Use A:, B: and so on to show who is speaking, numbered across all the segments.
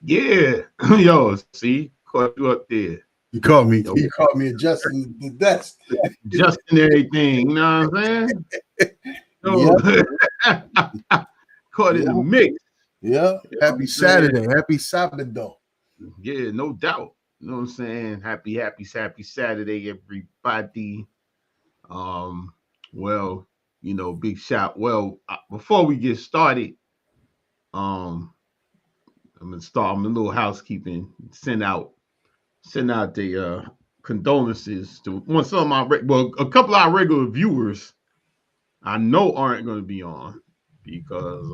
A: Yeah. Yo, see, caught you up there.
B: You caught me.
A: Yo,
B: You caught me adjusting the desk.
A: just in everything, you know what I'm saying?
B: Yeah.
A: Yo, caught in the
B: Yeah.
A: mix.
B: Yeah.
A: You know what
B: Happy
A: I'm saying?
B: Saturday. Happy Sabado.
A: Yeah, no doubt. You know what I'm saying? Happy Saturday, everybody. Um, well, big shout. Well, before we get started, um, I'm a little housekeeping. Send out the condolences to some of my a couple of our regular viewers. I know aren't going to be on because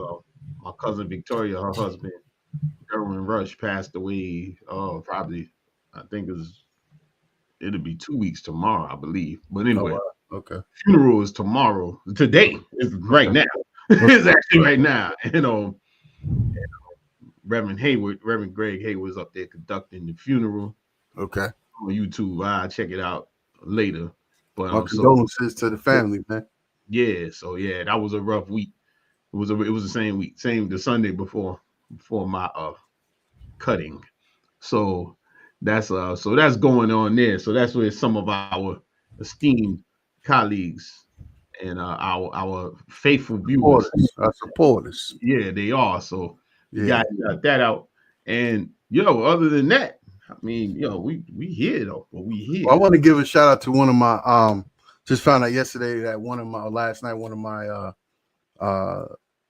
A: my cousin Victoria, her husband Erwin Rush, passed away. Probably I think it'll be 2 weeks tomorrow, I believe. But
B: Oh,
A: anyway,
B: wow. Okay.
A: funeral is tomorrow. Today is right
B: Okay.
A: now. It's actually right now. Reverend Greg Heyward's up there conducting the funeral
B: Okay.
A: on YouTube. I'll check it out later. But
B: My
A: so
B: condolences to the family, man.
A: yeah, so yeah, that was a rough week. It was the same week, same the Sunday before my cutting. So that's going on there. So that's where some of our esteemed colleagues and our faithful viewers,
B: Supporters. Our supporters.
A: yeah, they are. So you
B: Yeah.
A: got that out. And other than that, I mean, we here though, but we
B: Well, I
A: here.
B: want to give a shout out to one of my just found out yesterday that last night one of my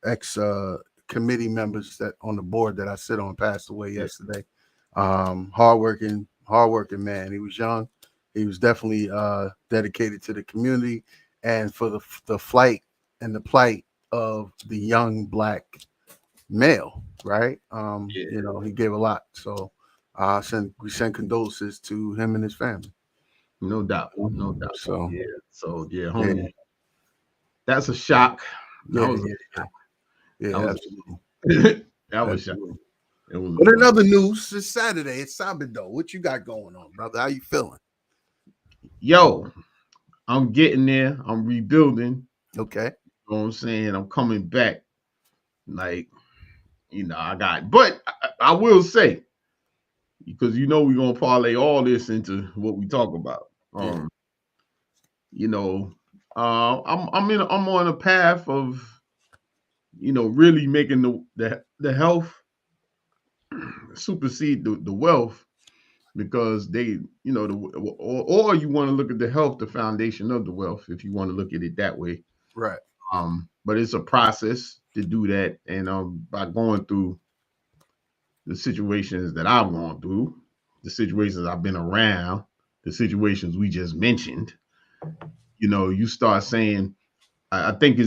B: ex committee members that on the board that I sit on passed away yesterday. Hardworking man. He was young. He was definitely dedicated to the community and for the flight and the plight of the young black male, right?
A: Yeah,
B: He gave a lot. So we send condolences to him and his family.
A: no doubt, no doubt.
B: So
A: So yeah,
B: yeah,
A: homie, that's a shock. That
B: yeah,
A: was a
B: yeah,
A: shock. That
B: yeah,
A: was
B: absolutely.
A: that was shock.
B: Absolutely.
A: It was
B: But in other news, it's Saturday. It's Sabado. What you got going on, brother? How you feeling?
A: yo, I'm getting there. I'm rebuilding.
B: Okay.
A: You know what I'm saying? I'm coming back. Like, but I will say, because we're gonna parlay all this into what we talk about.
B: Yeah.
A: You know, I'm on a path of, really making the health supersede the wealth because they, or you want to look at the health, the foundation of the wealth, if you want to look at it that way.
B: Right.
A: But it's a process to do that, and by going through the situations that I've gone through, the situations I've been around, the situations we just mentioned, you start saying, I think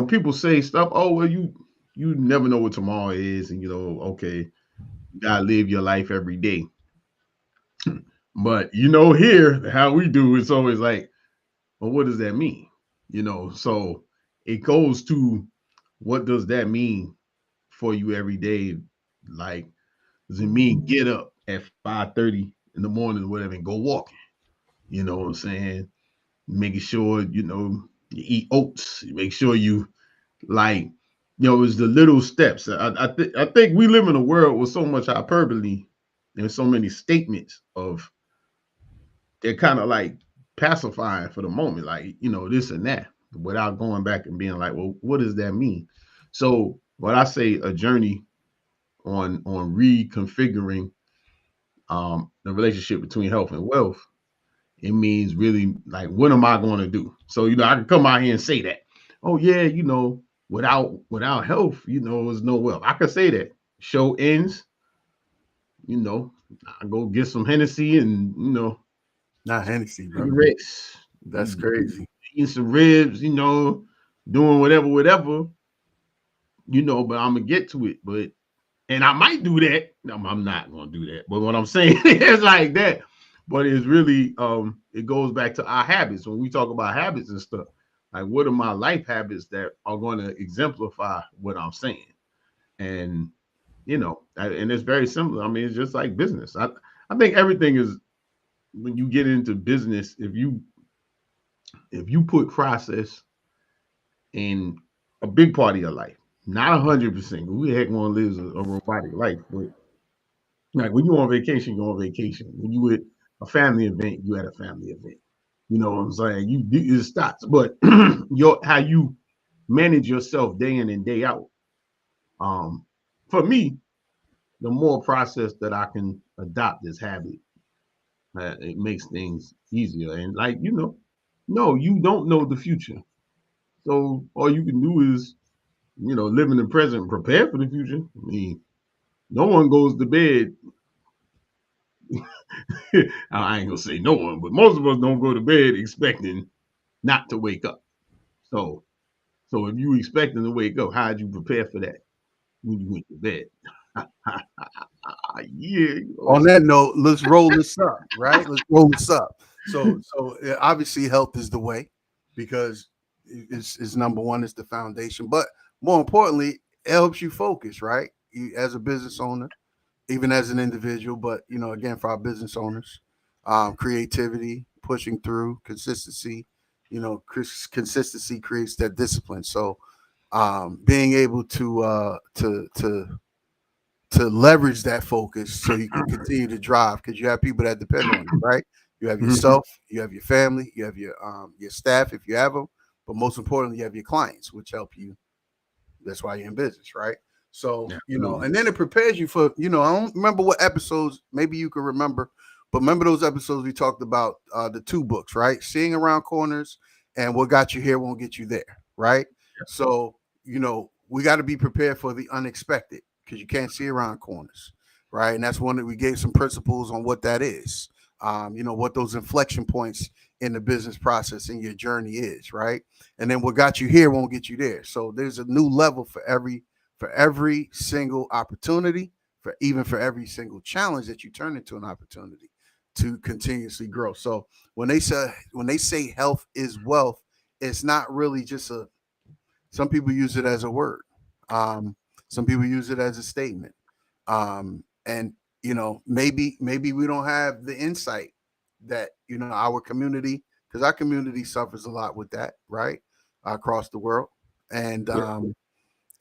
A: people say stuff. Oh well, you never know what tomorrow is, and okay, you gotta live your life every day. But here how we do it's always like, well, what does that mean? So it goes to what does that mean for you every day? Like, does it mean get up at 5:30 in the morning or whatever and go walking? You know what I'm saying? Making sure you eat oats. Make sure you like it's the little steps. I think we live in a world with so much hyperbole and so many statements of they're kind of like pacifying for the moment, like this and that, without going back and being like, well, what does that mean? So when I say a journey on reconfiguring the relationship between health and wealth, it means really like, what am I going to do? So I can come out here and say that, oh yeah, without health, there's no wealth. I could say that. Show ends, you know, I go get some Hennessy and
B: Not Hennessy, bro.
A: cigarettes,
B: That's crazy.
A: eating some ribs, doing whatever, but I'm gonna get to it. But and I might do that. No, I'm not gonna do that. But what I'm saying is like that. But it's really it goes back to our habits. When we talk about habits and stuff, like what are my life habits that are going to exemplify what I'm saying? And and it's very simple. I mean, it's just like business. I think everything is, when you get into business, if you put process in a big part of your life, Not 100%. Who the heck want to live a robotic life? But like when you on vacation, you on vacation. When you with a family event, you at a family event. You know what I'm saying? You do it stops, but your how you manage yourself day in and day out. Um, for me, the more process that I can adopt this habit, it makes things easier. And like no, you don't know the future, so all you can do is live in the present, and prepare for the future. I mean, no one goes to bed. I ain't gonna say no one, but most of us don't go to bed expecting not to wake up. So, so if you expecting to wake up, how'd you prepare for that when you went to bed? Yeah.
B: On that note, let's roll this up, right? Let's roll this up. So obviously, health is the way because it's number one, it's the foundation. But more importantly, it helps you focus, right? You, as a business owner, even as an individual, but again, for our business owners, creativity, pushing through, consistency. Consistency creates that discipline. So, being able to leverage that focus so you can continue to drive because you have people that depend on you, right? You have yourself, you have your family, you have your staff if you have them, but most importantly, you have your clients, which help you. That's why you're in business, right? So, and then it prepares you for, I don't remember what episodes, maybe you can remember, but remember those episodes we talked about the two books, right? Seeing Around Corners and What Got You Here Won't Get You There, right? Yeah. So, we got to be prepared for the unexpected because you can't see around corners, right? And that's one that we gave some principles on what that is, what those inflection points in the business process in your journey is, right? And then what got you here won't get you there. So there's a new level for every single opportunity, for every single challenge that you turn into an opportunity to continuously grow. So when they say health is wealth, it's not really just some people use it as a word. Some people use it as a statement. And maybe we don't have the insight that our community, because our community suffers a lot with that, right? Across the world. And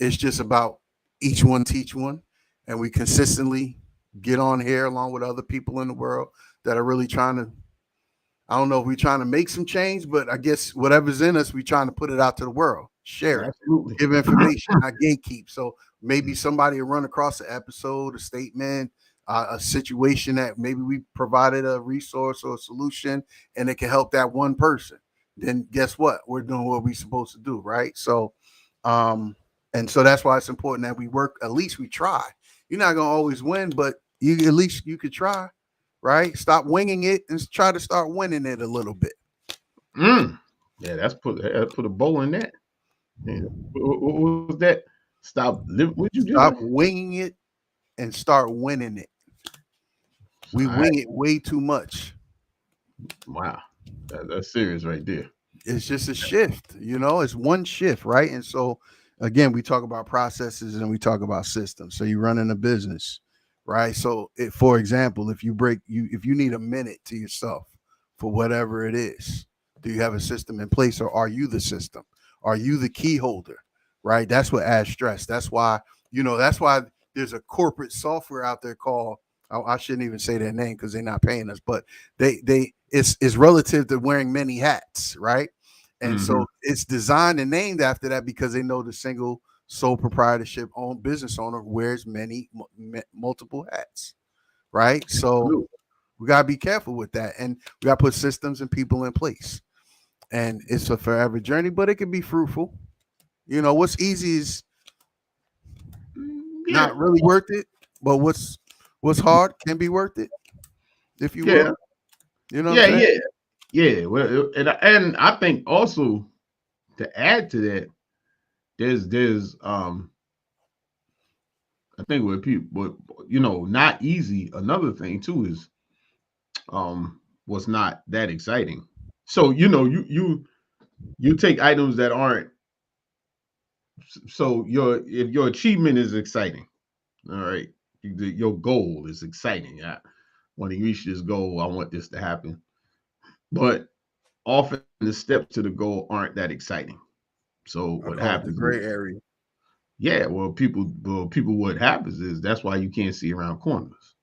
B: it's just about each one teach one. And we consistently get on here along with other people in the world that are really trying to, I don't know if we're trying to make some change, but I guess whatever's in us, we're trying to put it out to the world, share it, give information, not gatekeep. So maybe somebody will run across an episode, a statement, a situation that maybe we provided a resource or a solution and it can help that one person. Then guess what? We're doing what we're supposed to do, right? So, and so that's why it's important that we work. At least we try. You're not gonna always win, but at least you could try, right? Stop winging it and try to start winning it a little bit.
A: Yeah, that's put a bow in that. Yeah. What was that? What you just
B: stop winging it and start winning it. We wing it way too much.
A: Wow, that's serious right there.
B: It's just a shift, it's one shift, right? And so again, we talk about processes and we talk about systems. So you're running a business, right? So for example, if you need a minute to yourself for whatever it is, do you have a system in place, or are you the system? Are you the key holder, right? That's what adds stress. That's why there's a corporate software out there called, I shouldn't even say their name because they're not paying us, but it's relative to wearing many hats, right? And so it's designed and named after that because they know the single sole proprietorship owned business owner wears multiple hats, right? So we gotta be careful with that, and we gotta put systems and people in place. And it's a forever journey, but it can be fruitful. What's easy is not really worth it, but what's hard can be worth it, if you will.
A: Yeah. Well, and I think also to add to that, there's I think what people, not easy. Another thing too is what's not that exciting. So you take items that aren't. So if your achievement is exciting, all right, your goal is exciting. When you reach this goal, I want this to happen. But often the steps to the goal aren't that exciting. So what happens?
B: Gray area.
A: Yeah, well, what happens is that's why you can't see around corners,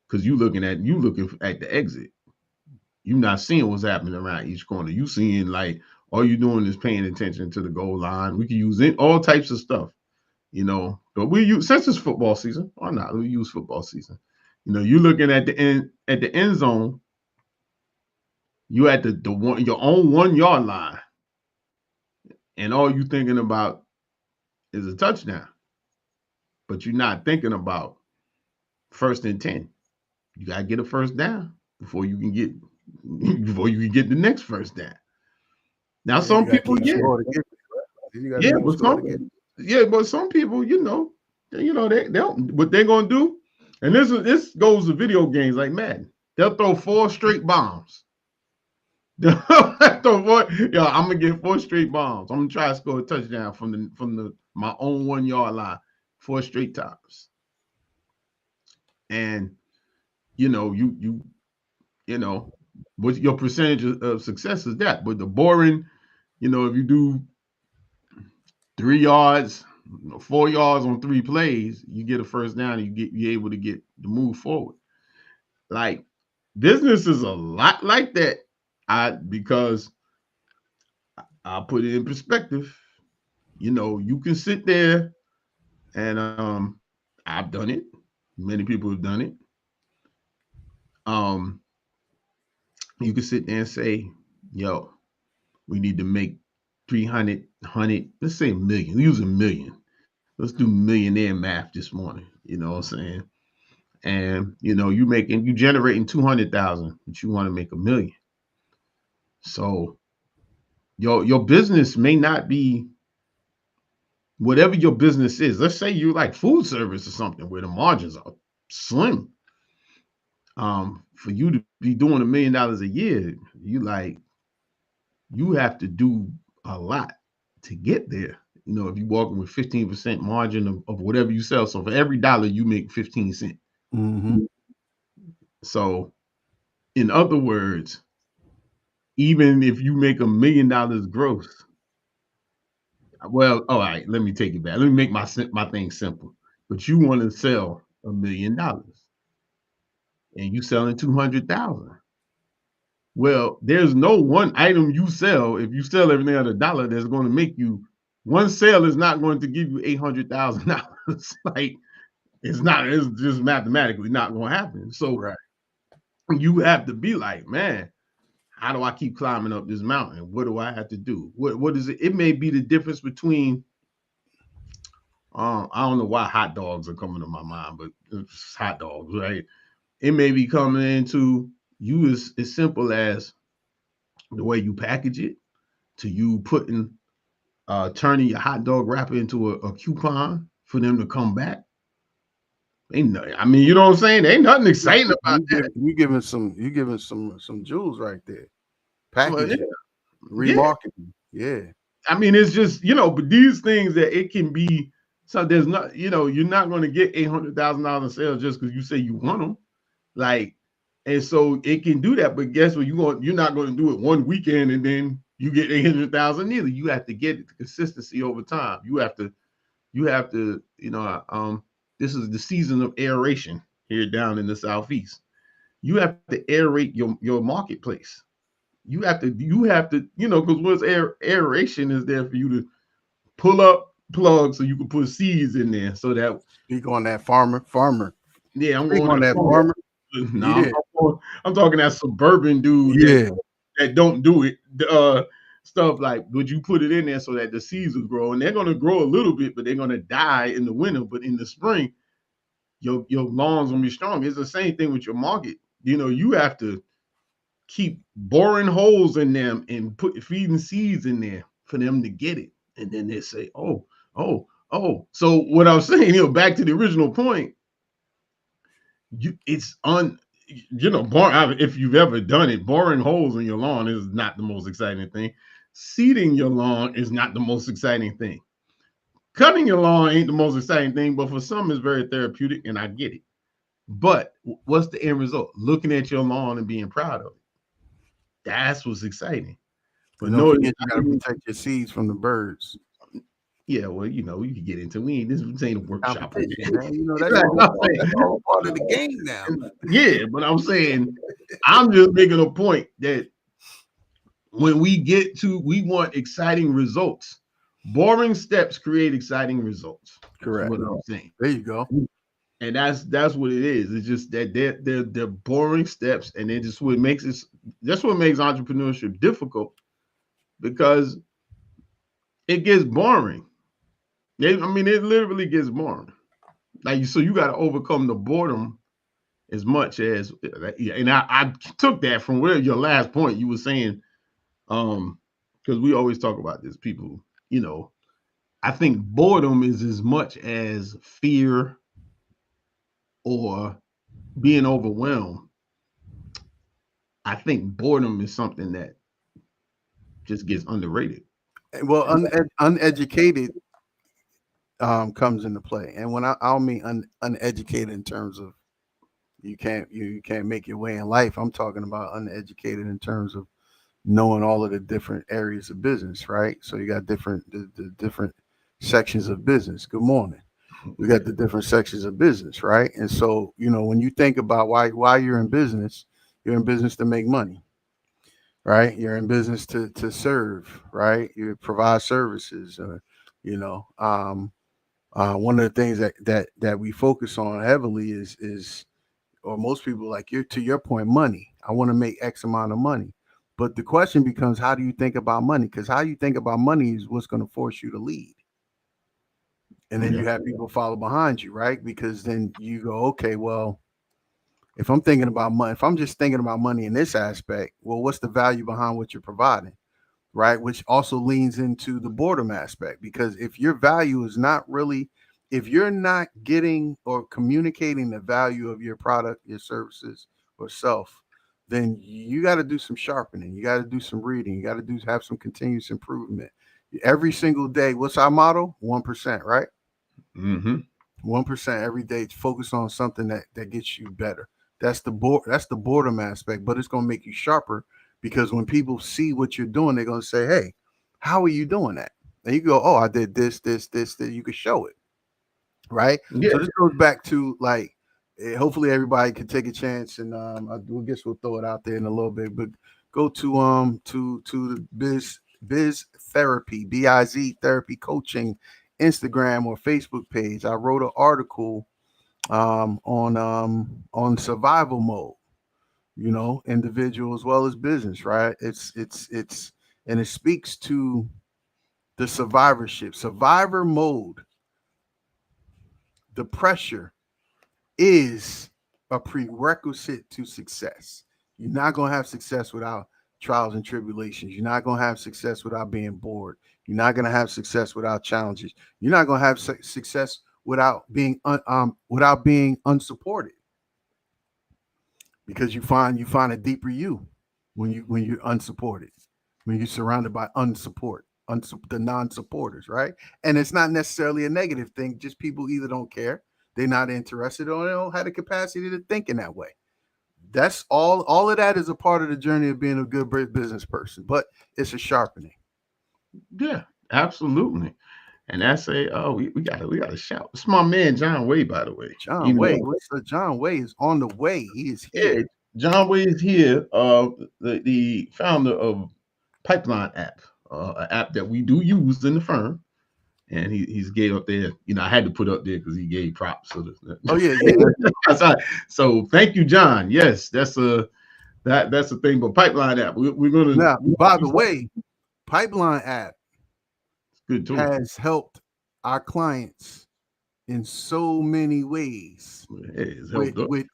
A: because you looking at the exit. You're not seeing what's happening around each corner. You seeing like all you're doing is paying attention to the goal line. We can use it all types of stuff, but we use, since it's football season, why not? We use football season. You're looking at the end zone. You at the one your own 1 yard line, and all you thinking about is a touchdown. But you're not thinking about 1st and 10. You gotta get a first down before you can get the next first down. Now, some people, but some people, they don't. What they're gonna do, and this goes to video games like Madden. They'll throw 4 straight bombs. I'm gonna get 4 straight bombs. I'm gonna try to score a touchdown from my own 1 yard line 4 straight times. And what your percentage of success is that. But the boring, if you do 3 yards, 4 yards on 3 plays, you get a first down and you're able to get the move forward. Like, business is a lot like that. Because I'll put it in perspective. You can sit there and I've done it. Many people have done it. You can sit there and say, yo, we need to make 300, 100, let's say $1 million. Use $1 million. Let's do millionaire math this morning. You know what I'm saying? And you generating 200,000, but you want to make $1 million. So your business may not be whatever your business is. Let's say you like food service or something where the margins are slim. For you to be doing $1 million a year, you have to do a lot to get there. If you're walking with 15% margin of whatever you sell, so for every dollar you make 15 cents.
B: Mm-hmm.
A: So, in other words, even if you make $1 million gross, well, all right, let me take it back. Let me make my thing simple. But you want to sell $1 million, and you selling 200,000. Well, there's no one item you sell. If you sell everything at $1, that's going to make you, one sale is not going to give you $800,000. Like, it's just mathematically not going to happen. So
B: right.
A: You have to be like, man, how do I keep climbing up this mountain? What do I have to do? What is it? It may be the difference between, I don't know why hot dogs are coming to my mind, but it's hot dogs, right? It may be coming into you as simple as the way you package it, to you putting turning your hot dog wrapper into a coupon for them to come back. You know what I'm saying? There ain't nothing exciting about that.
B: You giving some jewels right there. Packaging, remarketing. Yeah.
A: I mean, it's just, but these things that it can be, so there's not, you're not going to get $800,000 in sales just because you say you want them. Like, and so it can do that, but guess what? You're not going to do it one weekend and then you get 800,000 either. You have to get the consistency over time. You have to, this is the season of aeration here down in the Southeast. You have to aerate your marketplace. You have to, because what's aeration is there for you to pull up plugs so you can put seeds in there so that.
B: Speak on that farmer.
A: Yeah, I'm
B: going on that farmer.
A: No, yeah. I'm talking that suburban dude.
B: Yeah.
A: That don't do it. Stuff like, would you put it in there so that the seeds will grow? And they're going to grow a little bit, but they're going to die in the winter. But in the spring, your lawn's going to be strong. It's the same thing with your market. You have to keep boring holes in them and feeding seeds in there for them to get it. And then they say, oh. So what I was saying, back to the original point, if you've ever done it, boring holes in your lawn is not the most exciting thing. Seeding your lawn is not the most exciting thing. Cutting your lawn ain't the most exciting thing, but for some it's very therapeutic, and I get it. But what's the end result? Looking at your lawn and being proud of it. That's what's exciting.
B: But no, you got to protect your seeds from the birds.
A: Yeah, well, you know, you can get into this ain't a workshop.
B: Competition, man. You know,
A: Like, I'm
B: that's
A: saying,
B: all part of the game now.
A: yeah, but I'm saying I'm just making a point that when we want exciting results. Boring steps create exciting results.
B: Correct.
A: That's what I'm saying.
B: There you go.
A: And that's what it is. It's just that they're boring steps, and it just what makes it. That's what makes entrepreneurship difficult because it gets boring. I mean, it literally gets boring. Like so, you got to overcome the boredom as much as. And I took that from where your last point you were saying, because we always talk about this. People, you know, I think boredom is as much as fear or being overwhelmed. I think boredom is something that just gets underrated.
B: Well, uneducated comes into play, and when I don't mean uneducated in terms of you can't make your way in life. I'm talking about uneducated in terms of knowing all of the different areas of business, right? So you got the different sections of business. Good morning. We got the different sections of business, right? And so, you know, when you think about why you're in business to make money, right? You're in business to serve, right? You provide services, you know. One of the things that we focus on heavily is, or most people like you to your point, money. I want to make X amount of money. But the question becomes, how do you think about money? Because how you think about money is what's going to force you to lead. And then you have people follow behind you, right? Because then you go, okay, well, if I'm thinking about money, if I'm just thinking about money in this aspect, well, what's the value behind what you're providing, right? Which also leans into the boredom aspect. Because if your value is not really, if you're not getting or communicating the value of your product, your services, or self, then you got to do some sharpening. You got to do some reading. You got to have some continuous improvement every single day. What's our motto? 1%, right?
A: Mm-hmm.
B: 1% every day. Focus on something that gets you better. That's the boredom aspect, but it's gonna make you sharper because when people see what you're doing, they're gonna say, "Hey, how are you doing that?" And you go, "Oh, I did this, this, this." That you can show it, right?
A: Yeah.
B: So this goes back to like, hopefully everybody can take a chance, and I guess we'll throw it out there in a little bit, but go to the biz therapy, BIZ therapy coaching Instagram or Facebook page. I wrote an article on survival mode, you know, individual as well as business, right? It's and it speaks to the survivor mode. The pressure is a prerequisite to success. You're not going to have success without trials and tribulations. You're not going to have success without being bored. You're not going to have success without challenges. You're not going to have success without being unsupported, because you find a deeper you when you're unsupported, when you're surrounded by the non-supporters, right? And it's not necessarily a negative thing. Just people either don't care, they're not interested, or they don't have the capacity to think in that way. That's all of that is a part of the journey of being a good business person, but it's a sharpening.
A: Yeah, absolutely. And that's we got to shout. It's my man John Way, by the way.
B: John
A: You
B: Way,
A: know,
B: John Way is on the way. He is
A: yeah,
B: here.
A: John Way is here. The founder of Pipeline app, an app that we do use in the firm. And he's gave up there. You know, I had to put up there because he gave props. So
B: Oh yeah.
A: so thank you, John. Yes, that's a thing. But Pipeline app, we're gonna.
B: Now, by the way, Pipeline app
A: Good tool.
B: has helped our clients in so many ways
A: It's
B: with
A: helped us.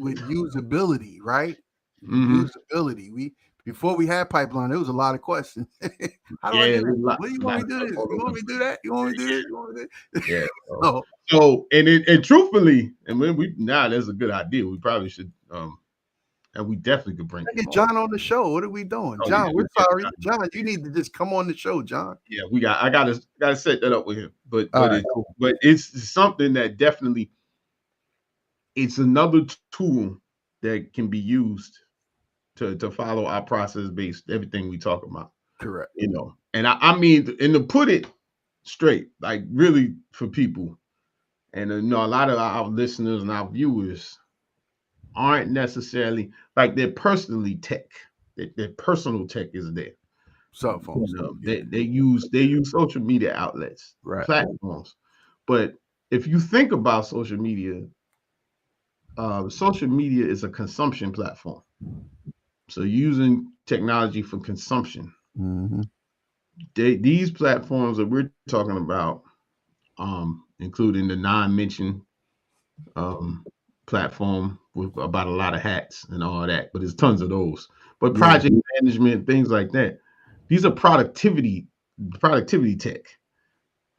B: usability, right?
A: Mm-hmm.
B: Usability. We Before we had Pipeline, there was a lot of questions. How do I
A: Yeah,
B: get it?
A: lot,
B: What do you want
A: lot
B: me to do this? You want me to do that? You want me to do this? You want me to do this?
A: yeah.
B: Oh,
A: So and truthfully, and when we now that's a good idea. We probably should and we definitely could bring him
B: get
A: on.
B: John on the show. What are we doing?
A: Oh,
B: John,
A: yeah,
B: we're sorry. John, you need to just come on the show, John.
A: yeah, I gotta set that up with him. But
B: All right, cool.
A: it's something that definitely it's another tool that can be used to follow our process based everything we talk about.
B: Correct.
A: You know, and I mean, and to put it straight, like really for people. And you know, a lot of our listeners and our viewers aren't necessarily like they're personally tech. Their personal tech is there.
B: Cell phone
A: You
B: stuff.
A: know,
B: Yeah.
A: they use social media outlets,
B: Right.
A: platforms. But if you think about social media is a consumption platform. So using technology for consumption.
B: Mm-hmm.
A: These platforms that we're talking about, including the non-mentioned um, platform with about a lot of hats and all that, but there's tons of those. But
B: Yeah.
A: project management, things like that, these are productivity tech.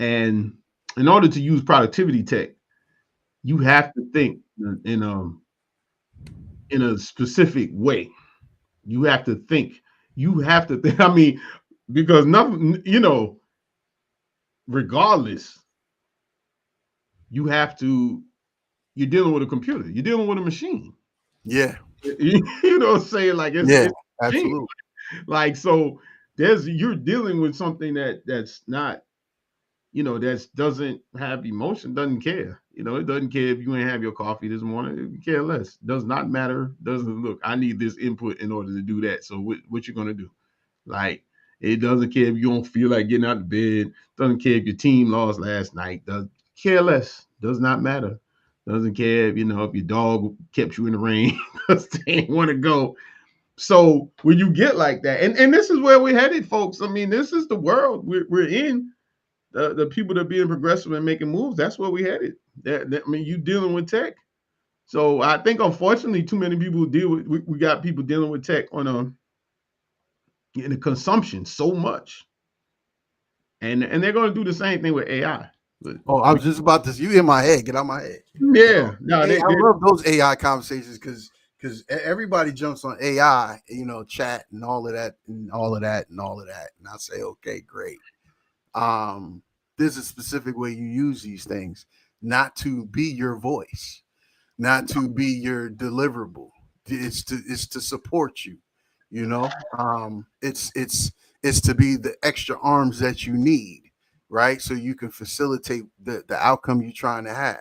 A: And in order to use productivity tech, you have to think in a specific way. You have to think. You have to think. I mean, because nothing, you know, regardless, you have to. You're dealing with a computer. You're dealing with a machine.
B: Yeah.
A: You know what I'm saying? Like
B: Yeah.
A: it's a machine.
B: Absolutely.
A: Like so, you're dealing with something that's not, you know, that doesn't have emotion, doesn't care. You know, it doesn't care if you ain't have your coffee this morning. It care less. Does not matter. Doesn't look. I need this input in order to do that. So what you gonna do? Like it doesn't care if you don't feel like getting out of bed. Doesn't care if your team lost last night. Does care less. Does not matter. Doesn't care if you know if your dog kept you in the rain because they ain't want to go. So when you get like that, and this is where we're headed, folks. I mean, this is the world we're in. The people that are being progressive and making moves, that's where we headed. I mean, you dealing with tech. So I think unfortunately too many people deal with we got people dealing with tech on a in the consumption so much. And they're gonna do the same thing with AI. But,
B: Oh, I was just about to. You in my head? Get out my head.
A: yeah, no,
B: Hey, I love those AI conversations because everybody jumps on AI, you know, chat and all of that and all of that and all of that, and I say, okay, great. There's a specific way you use these things, not to be your voice, not to be your deliverable. It's to support you, you know. It's to be the extra arms that you need, right? So you can facilitate the outcome you're trying to have,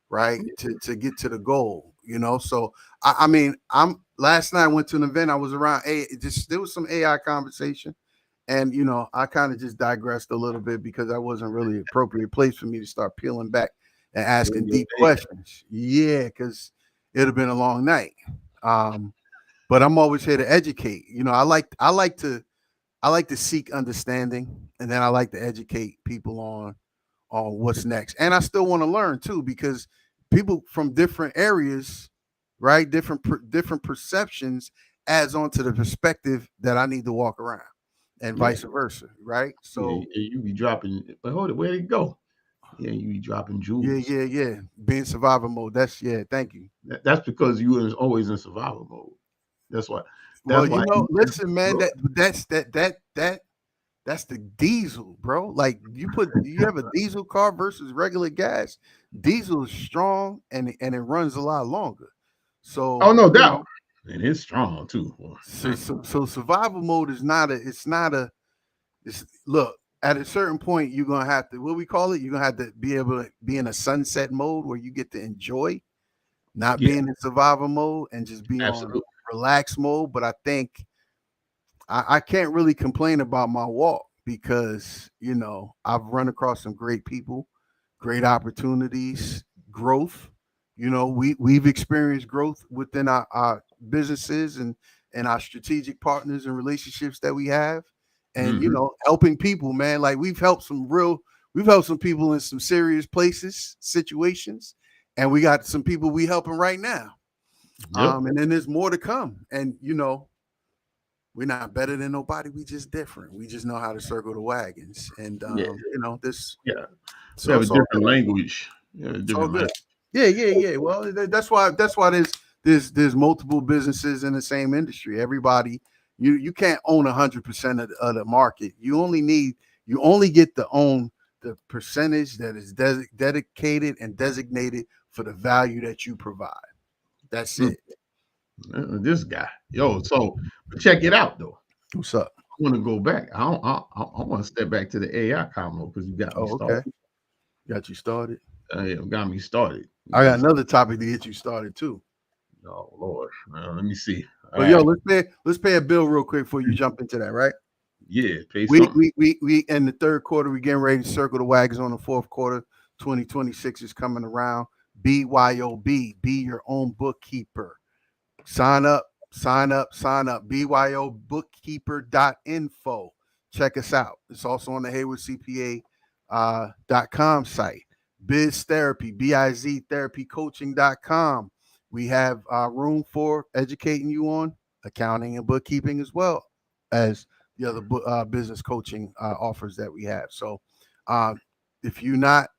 B: right? To get to the goal, you know. So I mean, I'm last night I went to an event. I was around there was some AI conversation. And you know, I kind of just digressed a little bit because that wasn't really an appropriate place for me to start peeling back and asking deep questions. Yeah, because it'd have been a long night. But I'm always here to educate. You know, I like to seek understanding, and then I like to educate people on what's next. And I still want to learn too, because people from different areas, right, different perceptions adds on to the perspective that I need to walk around, and
A: yeah,
B: vice versa, right?
A: yeah,
B: So
A: you be dropping. But hold it, where'd it go? Yeah, you be dropping
B: yeah,
A: jewels.
B: yeah, yeah. Being survival mode. That's yeah. Thank you.
A: That's because you was always in survival mode. That's why.
B: Well,
A: That's why.
B: you know, listen, man. That's the diesel, bro. Like you have a diesel car versus regular gas. Diesel is strong and it runs a lot longer.
A: Oh,
B: So
A: no
B: you
A: doubt.
B: know,
A: And it's strong too.
B: so survival mode is not a. It's not a. It's look at a certain point you're gonna have to what we call it. You're gonna have to be able to be in a sunset mode where you get to enjoy not
A: Yeah,
B: being in survival mode and just be on
A: absolutely.
B: relaxed mode. But I think I can't really complain about my walk because you know I've run across some great people, great opportunities, growth. You know, we've experienced growth within our businesses and our strategic partners and relationships that we have. And you
A: Hmm.
B: know, helping people, man. Like we've helped some people in some serious places, situations, and we got some people we helping right now.
A: Yep.
B: And then there's more to come. And you know, we're not better than nobody. We just different. We just know how to circle the wagons. And
A: Yeah.
B: you know, this
A: Yeah. We
B: so
A: have a
B: it's all
A: different language. Yeah, a
B: it's all
A: different
B: good.
A: language.
B: Yeah, yeah, yeah. Well, that's why there's multiple businesses in the same industry. Everybody, you can't own 100% of the market. You only get to own the percentage that is dedicated and designated for the value that you provide. That's
A: Mm,
B: it.
A: this guy. Yo, so check it out though.
B: What's up?
A: want to go back. I want to step back to the AI combo because you got me
B: Oh,
A: started.
B: okay. Got you started.
A: Yeah, got me started.
B: I got another topic to get you started too.
A: Oh Lord, let me see.
B: But yo, let's pay a bill real quick before you jump into that, right?
A: Yeah, pay something.
B: We in the third quarter, we getting ready to circle the wagons on the fourth quarter. 2026 is coming around. BYOB, be your own bookkeeper. Sign up. BYObookkeeper.info. Check us out. It's also on the Heyward CPA.com site. Biz Therapy, BIZ Therapy Coaching.com. We have room for educating you on accounting and bookkeeping as well as the other business coaching offers that we have. So if you're not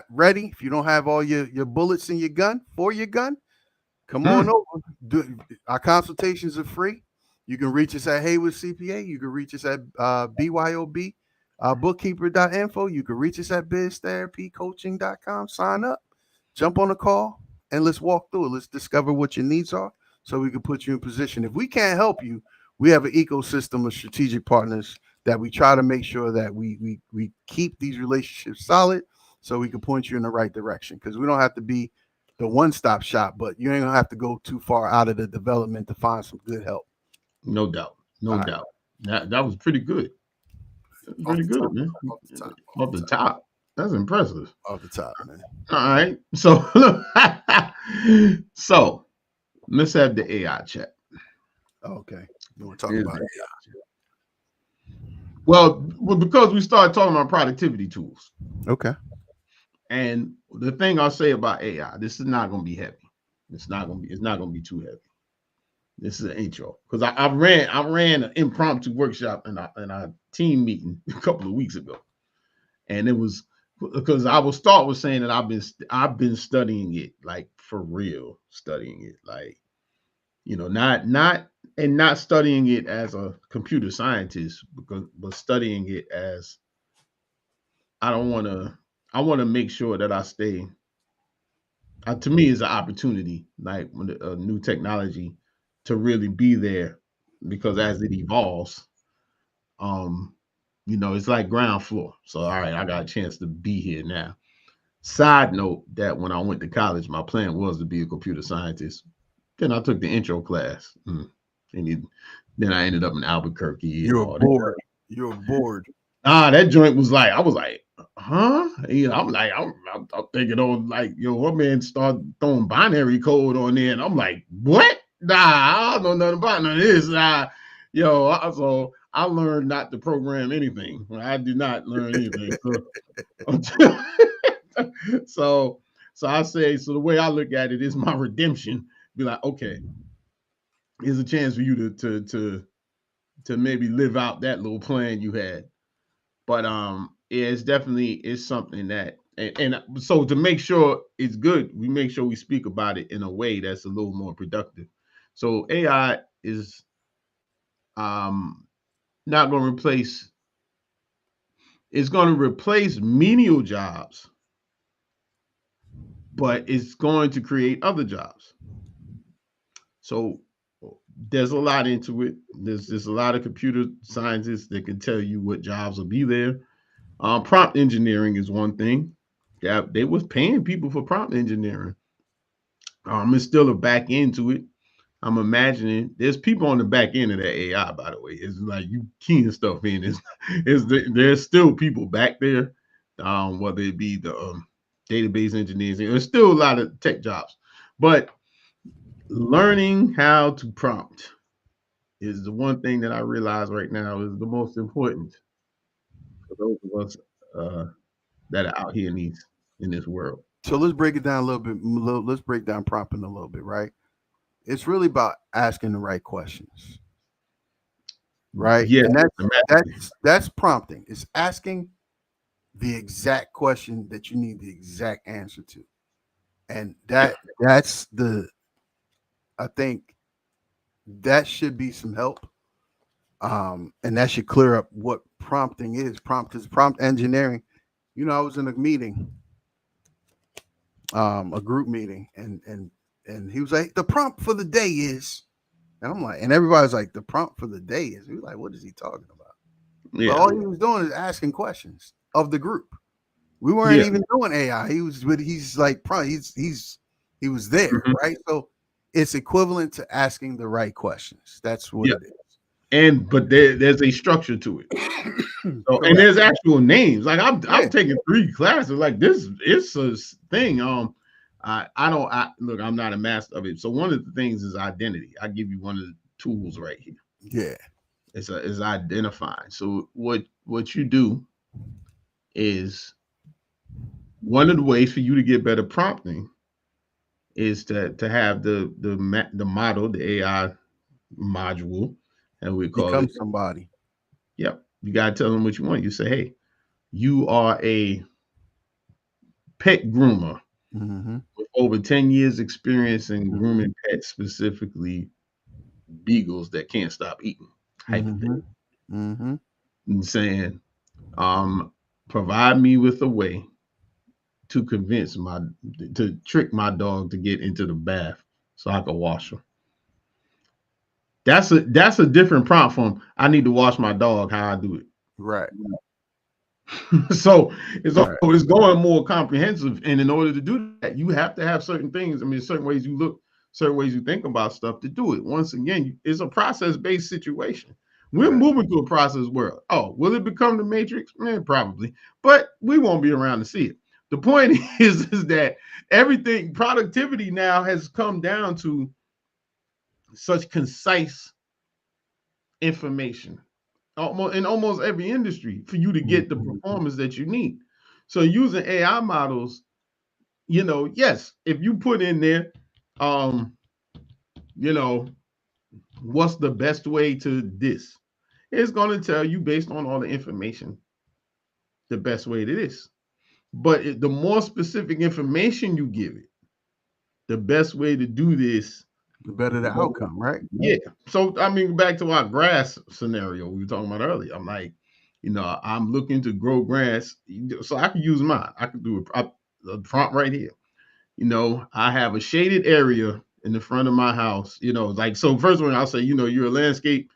B: ready, if you don't have all your bullets in your gun for your gun, come on over. Our consultations are free. You can reach us at Heyward CPA. You can reach us at BYOB bookkeeper.info. You can reach us at biztherapycoaching.com. Sign up, jump on a call, and let's walk through it. Let's discover what your needs are so we can put you in position. If we can't help you, we have an ecosystem of strategic partners that we try to make sure that we keep these relationships solid so we can point you in the right direction, because we don't have to be the one-stop shop, but you ain't gonna have to go too far out of the development to find some good help.
A: No doubt. No doubt. That was pretty good. Pretty good, man. Off the top. That's impressive.
B: Off the top, man.
A: All right. So so let's have the AI chat.
B: Okay. You want to talk about AI?
A: Well, because we started talking about productivity tools.
B: Okay.
A: And the thing I'll say about AI, this is not going to be heavy. It's not going to be too heavy. This is an intro because I ran an impromptu workshop in our team meeting a couple of weeks ago, and it was because I will start with saying that I've been studying it, like for real, studying it, like, you know, not studying it as a computer scientist, but studying it as I want to make sure that I stay. To me, it's an opportunity, like when a new technology, to really be there, because as it evolves, you know, it's like ground floor. So, all right, I got a chance to be here now. Side note that when I went to college, my plan was to be a computer scientist. Then I took the intro class, and then I ended up in Albuquerque.
B: You're bored. You're bored.
A: That joint was like, I was like, huh? You know, I'm like, I'm thinking on like, yo, what man start throwing binary code on there, and I'm like, what? Nah, I don't know nothing about none of this. So I learned not to program anything. I did not learn anything. So I say, so the way I look at it is my redemption. Be like, okay, here's a chance for you to maybe live out that little plan you had. But it's definitely something that, and so to make sure it's good, we make sure we speak about it in a way that's a little more productive. So AI is not going to replace. It's going to replace menial jobs, but it's going to create other jobs. So there's a lot into it. There's a lot of computer scientists that can tell you what jobs will be there. Prompt engineering is one thing. Yeah, they was paying people for prompt engineering. It's still a back end to it. I'm imagining there's people on the back end of that AI, by the way. It's like you keying stuff in. There's still people back there, whether it be the database engineers. There's still a lot of tech jobs, but learning how to prompt is the one thing that I realize right now is the most important for those of us that are out here in this world.
B: So let's break it down a little bit. Let's break down prompting a little bit, right? It's really about asking the right questions, right?
A: Yeah,
B: and that's prompting. It's asking the exact question that you need the exact answer to, and that's I think that should be some help, and that should clear up what prompting is. Prompt engineering. You know, I was in a meeting, a group meeting, and he was like, the prompt for the day is, And I'm like, and everybody's like, the prompt for the day is, we like, what is he talking about?
A: Yeah.
B: But all he was doing is asking questions of the group. We weren't
A: Yeah.
B: even doing AI. He was, but he's like, he was there,
A: Mhm.
B: right? So it's equivalent to asking the right questions. That's what
A: Yeah.
B: it
A: But there's a structure to it.
B: is.
A: So, and
B: Correct.
A: there's actual names. Like
B: Yeah.
A: I've taken 3 classes. Like this, it's a thing. I look. I'm not a master of it. So one of the things is identity. I give you one of the tools right here.
B: Yeah.
A: It's identifying. So what you do is one of the ways for you to get better prompting is to have the model, the AI module, and we call
B: Become
A: it.
B: somebody.
A: Yep. You gotta tell them what you want. You say, hey, you are a pet groomer
B: Mm-hmm.
A: with over 10 years experience in grooming pets, specifically beagles that can't stop eating.
B: Mm-hmm.
A: Hypothetically.
B: Mm-hmm.
A: And saying, provide me with a way to to trick my dog to get into the bath so I can wash him. That's a different prompt from I need to wash my dog, how I do it.
B: Right.
A: So
B: Right.
A: it's going more comprehensive. And in order to do that, you have to have certain things. I mean, certain ways you look, certain ways you think about stuff to do it. Once again, it's a process-based situation. We're
B: Right.
A: moving to a process world. Oh, will it become the Matrix? Man, probably, but we won't be around to see it. The point is that everything productivity now has come down to such concise information in almost every industry for you to get the
B: Mhm.
A: performance that you need. So using AI models, yes, if you put in there, um, you know, what's the best way to this, it's going to tell you based on all the information the best way it is. But the more specific information you give it, the best way to do this.
B: The better the outcome, right?
A: Yeah. So I mean, back to our grass scenario we were talking about earlier. I'm like, I'm looking to grow grass, so I can use mine. I can do a prompt right here. I have a shaded area in the front of my house. Like so. First one, I'll say, you're a landscape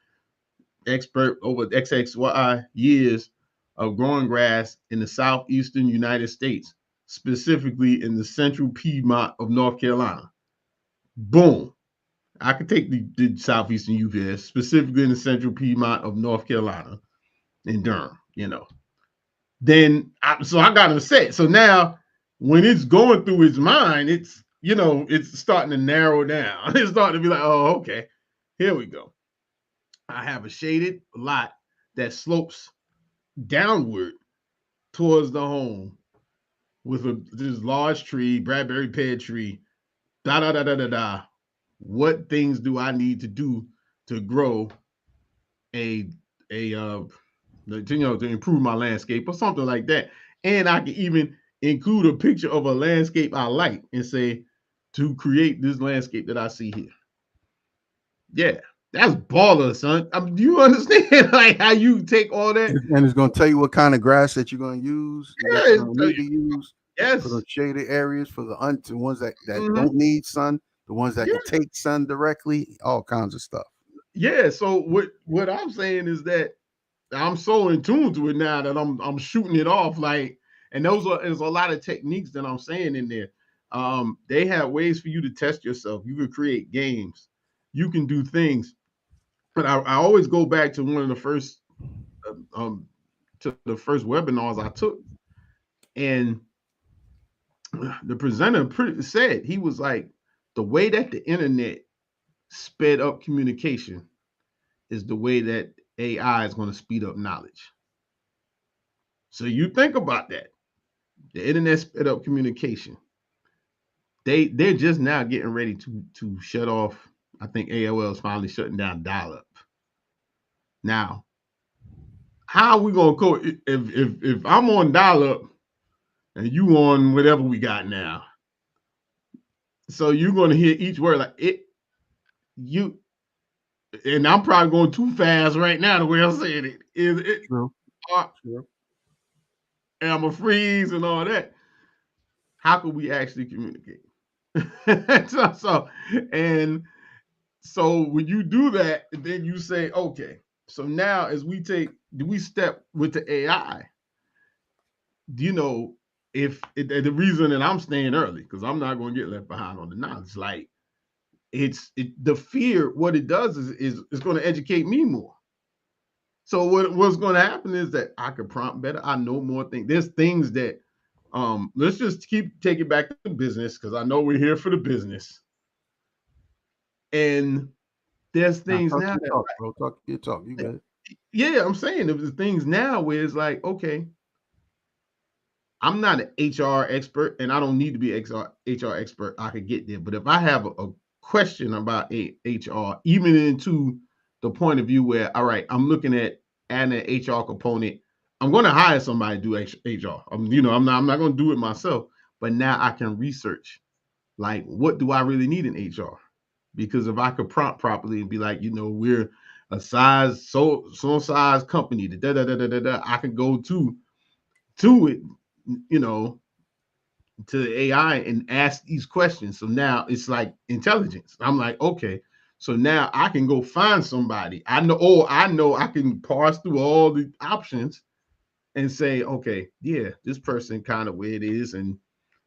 A: expert over XXY years of growing grass in the southeastern United States, specifically in the central Piedmont of North Carolina. Boom. I could take the southeastern UPS, specifically in the central Piedmont of North Carolina in Durham. Then so I got him set. So now when it's going through his mind, it's starting to narrow down. It's starting to be like, oh, okay, here we go. I have a shaded lot that slopes downward towards the home with this large tree, Bradbury pear tree, da da da da da da. What things do I need to do to grow a to improve my landscape or something like that. And I can even include a picture of a landscape I like and say to create this landscape that I see here. Yeah, that's baller, son. Do you understand like how you take all that?
B: And it's going to tell you what kind of grass that you're going to use, what
A: Yeah,
B: you're going to need to use for
A: yes.
B: the shaded areas, for the ones that
A: Mhm.
B: don't need sun, the ones that
A: Yeah,
B: can take sun directly, all kinds of stuff.
A: yeah. So what I'm saying is that I'm so in tune to it now that I'm shooting it off like, and there's a lot of techniques that I'm saying in there. They have ways for you to test yourself. You can create games, you can do things, but I always go back to one of the first to the first webinars I took, and the presenter said he was like, the way that the internet sped up communication is the way that AI is going to speed up knowledge. So you think about that. The internet sped up communication. They're just now getting ready to shut off. I think AOL is finally shutting down dial up. Now, how are we gonna code if I'm on dial up and you on whatever we got now? So you're gonna hear each word like it you and I'm probably going too fast right now the way I'm saying it. Is it
B: True.
A: uh,
B: True.
A: and I'm a freeze and all that. How could we actually communicate? so and So when you do that, then you say, okay, so now as do we step with the AI, if the reason that I'm staying early, because I'm not going to get left behind on the knowledge, like the fear, what it does is it's going to educate me more. So what's going to happen is that I could prompt better. I know more things. There's things that let's just take it back to business, because I know we're here for the business. And there's things now that,
B: talk, bro. Talk your talk. You good?
A: yeah, I'm saying there's things now where it's like, okay, I'm not an HR expert, and I don't need to be an HR expert. I could get there, but if I have a question about HR, even into the point of view where, all right, I'm looking at adding an HR component, I'm going to hire somebody to do HR. I'm not going to do it myself. But now I can research, like, what do I really need in HR? Because if I could prompt properly and be like, we're a size so size company, I can go to it, you know, to the AI and ask these questions. So now it's like intelligence. I'm like, okay, so now I can go find somebody. I know I can parse through all the options and say, okay, yeah, this person kind of where it is, and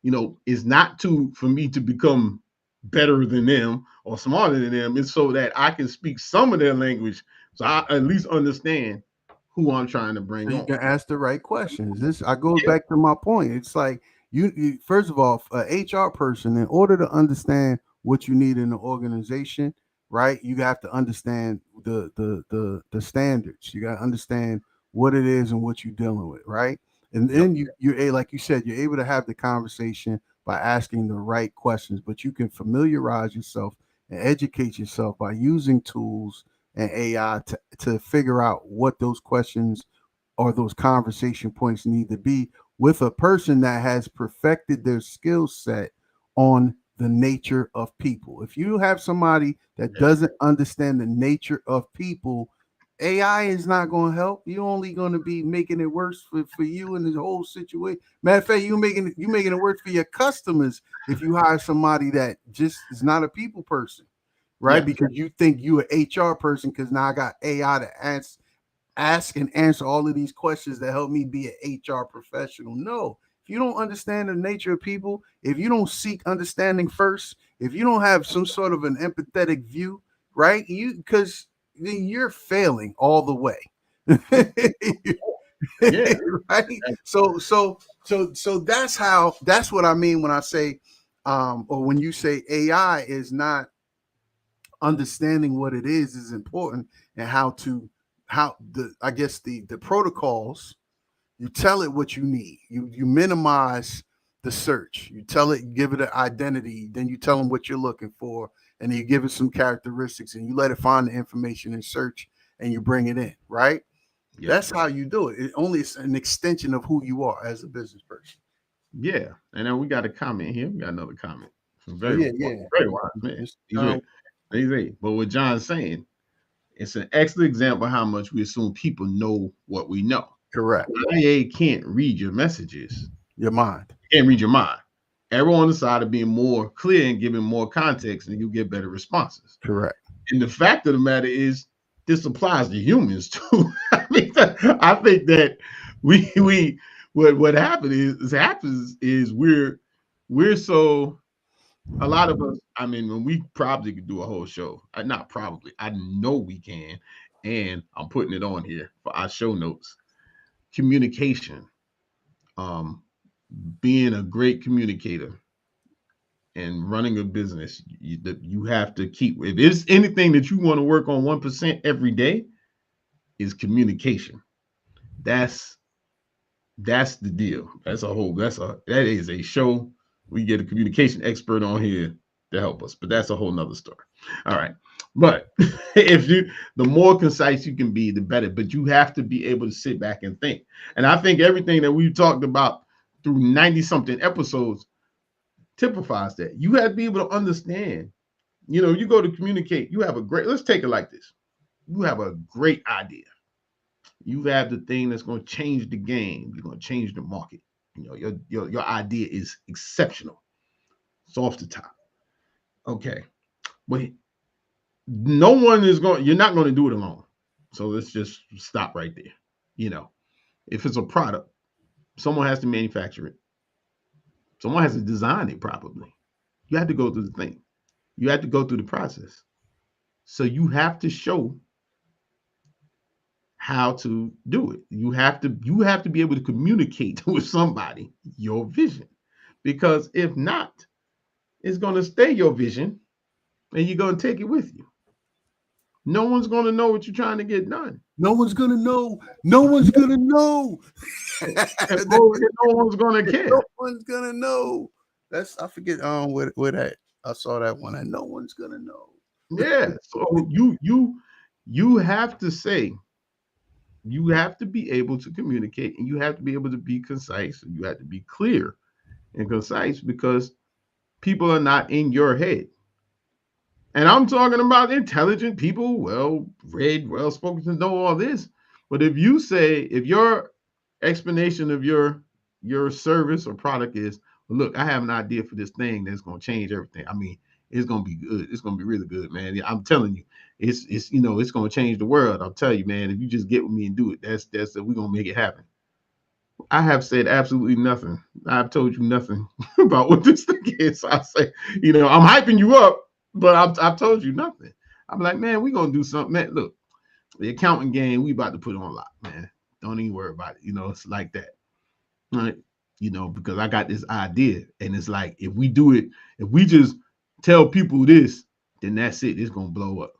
A: it's not for me to become better than them or smarter than them. It's so that I can speak some of their language, so I at least understand who I'm trying to bring
B: So you
A: on.
B: can ask the right questions. I go back to my point. It's like you first of all, a HR person, in order to understand what you need in the organization, right? You have to understand the standards. You got to understand what it is and what you're dealing with, right? And
A: Yep.
B: then you're like you said, you're able to have the conversation by asking the right questions. But you can familiarize yourself and educate yourself by using tools and AI to figure out what those questions or those conversation points need to be with a person that has perfected their skill set on the nature of people. If you have somebody that doesn't understand the nature of people, AI is not going to help. You're only going to be making it worse for you in the whole situation. Matter of fact, you're making it worse for your customers if you hire somebody that just is not a people person, right?
A: Yeah.
B: Because you think you're an HR person because now I got AI to ask and answer all of these questions that help me be an HR professional. No, if you don't understand the nature of people, if you don't seek understanding first, if you don't have some sort of an empathetic view, right? Because then you're failing all the way.
A: Yeah.
B: Right. So that's what I mean when I say or when you say AI is not understanding what it is important, and how the I guess the protocols, you tell it what you need. You minimize the search. You tell it, you give it an identity, then you tell them what you're looking for, and then you give it some characteristics, and you let it find the information in search, and you bring it in, right?
A: Yep.
B: That's how you do it. It only is an extension of who you are as a business person.
A: Yeah. And then we got a comment here. We got another comment.
B: Oh
A: Very,
B: yeah, yeah.
A: very wise man.
B: Mr. John,
A: He's right. But what John's saying, it's an excellent example of how much we assume people know what we know.
B: correct.
A: IA can't read your messages.
B: Your mind.
A: Can't read your mind. Error on the side of being more clear and giving more context, and you get better responses.
B: Correct.
A: And the fact of the matter is, this applies to humans too. I think that we what happens is we're so, a lot of us. I mean, when we probably could do a whole show, not probably, I know we can, and I'm putting it on here for our show notes. Communication, um, being a great communicator and running a business, you have to keep. If it's anything that you want to work on 1% every day, is communication. That's that's the deal. That is a show. We get a communication expert on here to help us, but that's a whole nother story. All right. But the more concise you can be, the better. But you have to be able to sit back and think. And I think everything that we've talked about through 90 something episodes typifies that. You have to be able to understand. You go to communicate, let's take it like this. You have a great idea. You have the thing that's going to change the game. You're going to change the market. Your idea is exceptional. It's off the top. Okay. But no one is going, you're not going to do it alone. So let's just stop right there. You know, if it's a product, someone has to manufacture it. Someone has to design it properly. You have to go through the thing. You have to go through the process. So you have to show how to do it. You have to be able to communicate with somebody your vision. Because if not, it's going to stay your vision and you're going to take it with you. No one's going to know what you're trying to get done.
B: No one's gonna know. No one's gonna know.
A: No one's going to care.
B: No one's gonna know. That's I forget where that I saw that one. And no one's gonna know.
A: Yeah. So you have to say, you have to be able to communicate, and you have to be able to be concise, and you have to be clear and concise, because people are not in your head. And I'm talking about intelligent people, well read, well spoken, to know all this. But if you say, if your explanation of your service or product is, well, look, I have an idea for this thing that's going to change everything. I mean, it's going to be good. It's going to be really good, man. I'm telling you, it's it's going to change the world. I'll tell you, man. If you just get with me and do it, that's we're going to make it happen. I have said absolutely nothing. I've told you nothing about what this thing is. So I say, I'm hyping you up, but I've told you nothing. I'm like, man, we're going to do something. Man, look, the accounting game, we about to put on lock, man. Don't even worry about it. It's like that. Right? Because I got this idea. And it's like, if we do it, if we just tell people this, then that's it. It's going to blow up.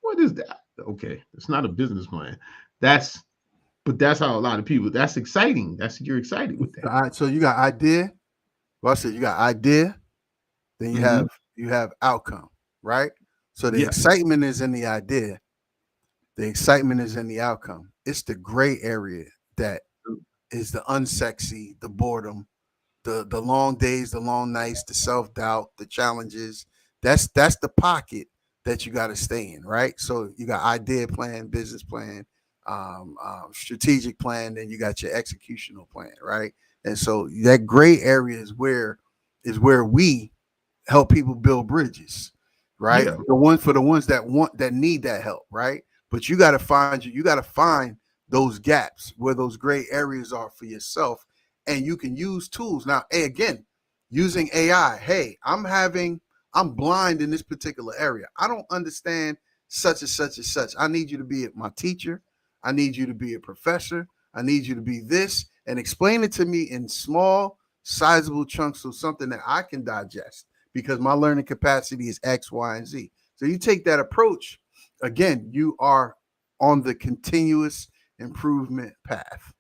A: What is that? Okay. It's not a business plan. But that's how a lot of people, that's exciting. You're excited with that.
B: All right, so you got idea. Well, I said you got idea, then you have outcome, right? So the excitement is in the idea. The excitement is in the outcome. It's the gray area that is the unsexy, the boredom, the long days, the long nights, the self-doubt, the challenges. That's the pocket that you got to stay in, right? So you got idea plan, business plan, strategic plan, then you got your executional plan, right? And so that gray area is where we help people build bridges, right?
A: Yeah.
B: The ones that need that help, right? But you got to find those gaps where those gray areas are for yourself, and you can use tools. Now, again, using AI. Hey, I'm blind in this particular area. I don't understand such and such and such. I need you to be my teacher. I need you to be a professor. I need you to be this, and explain it to me in small, sizable chunks of something that I can digest, because my learning capacity is X, Y, and Z. So you take that approach, again, you are on the continuous improvement path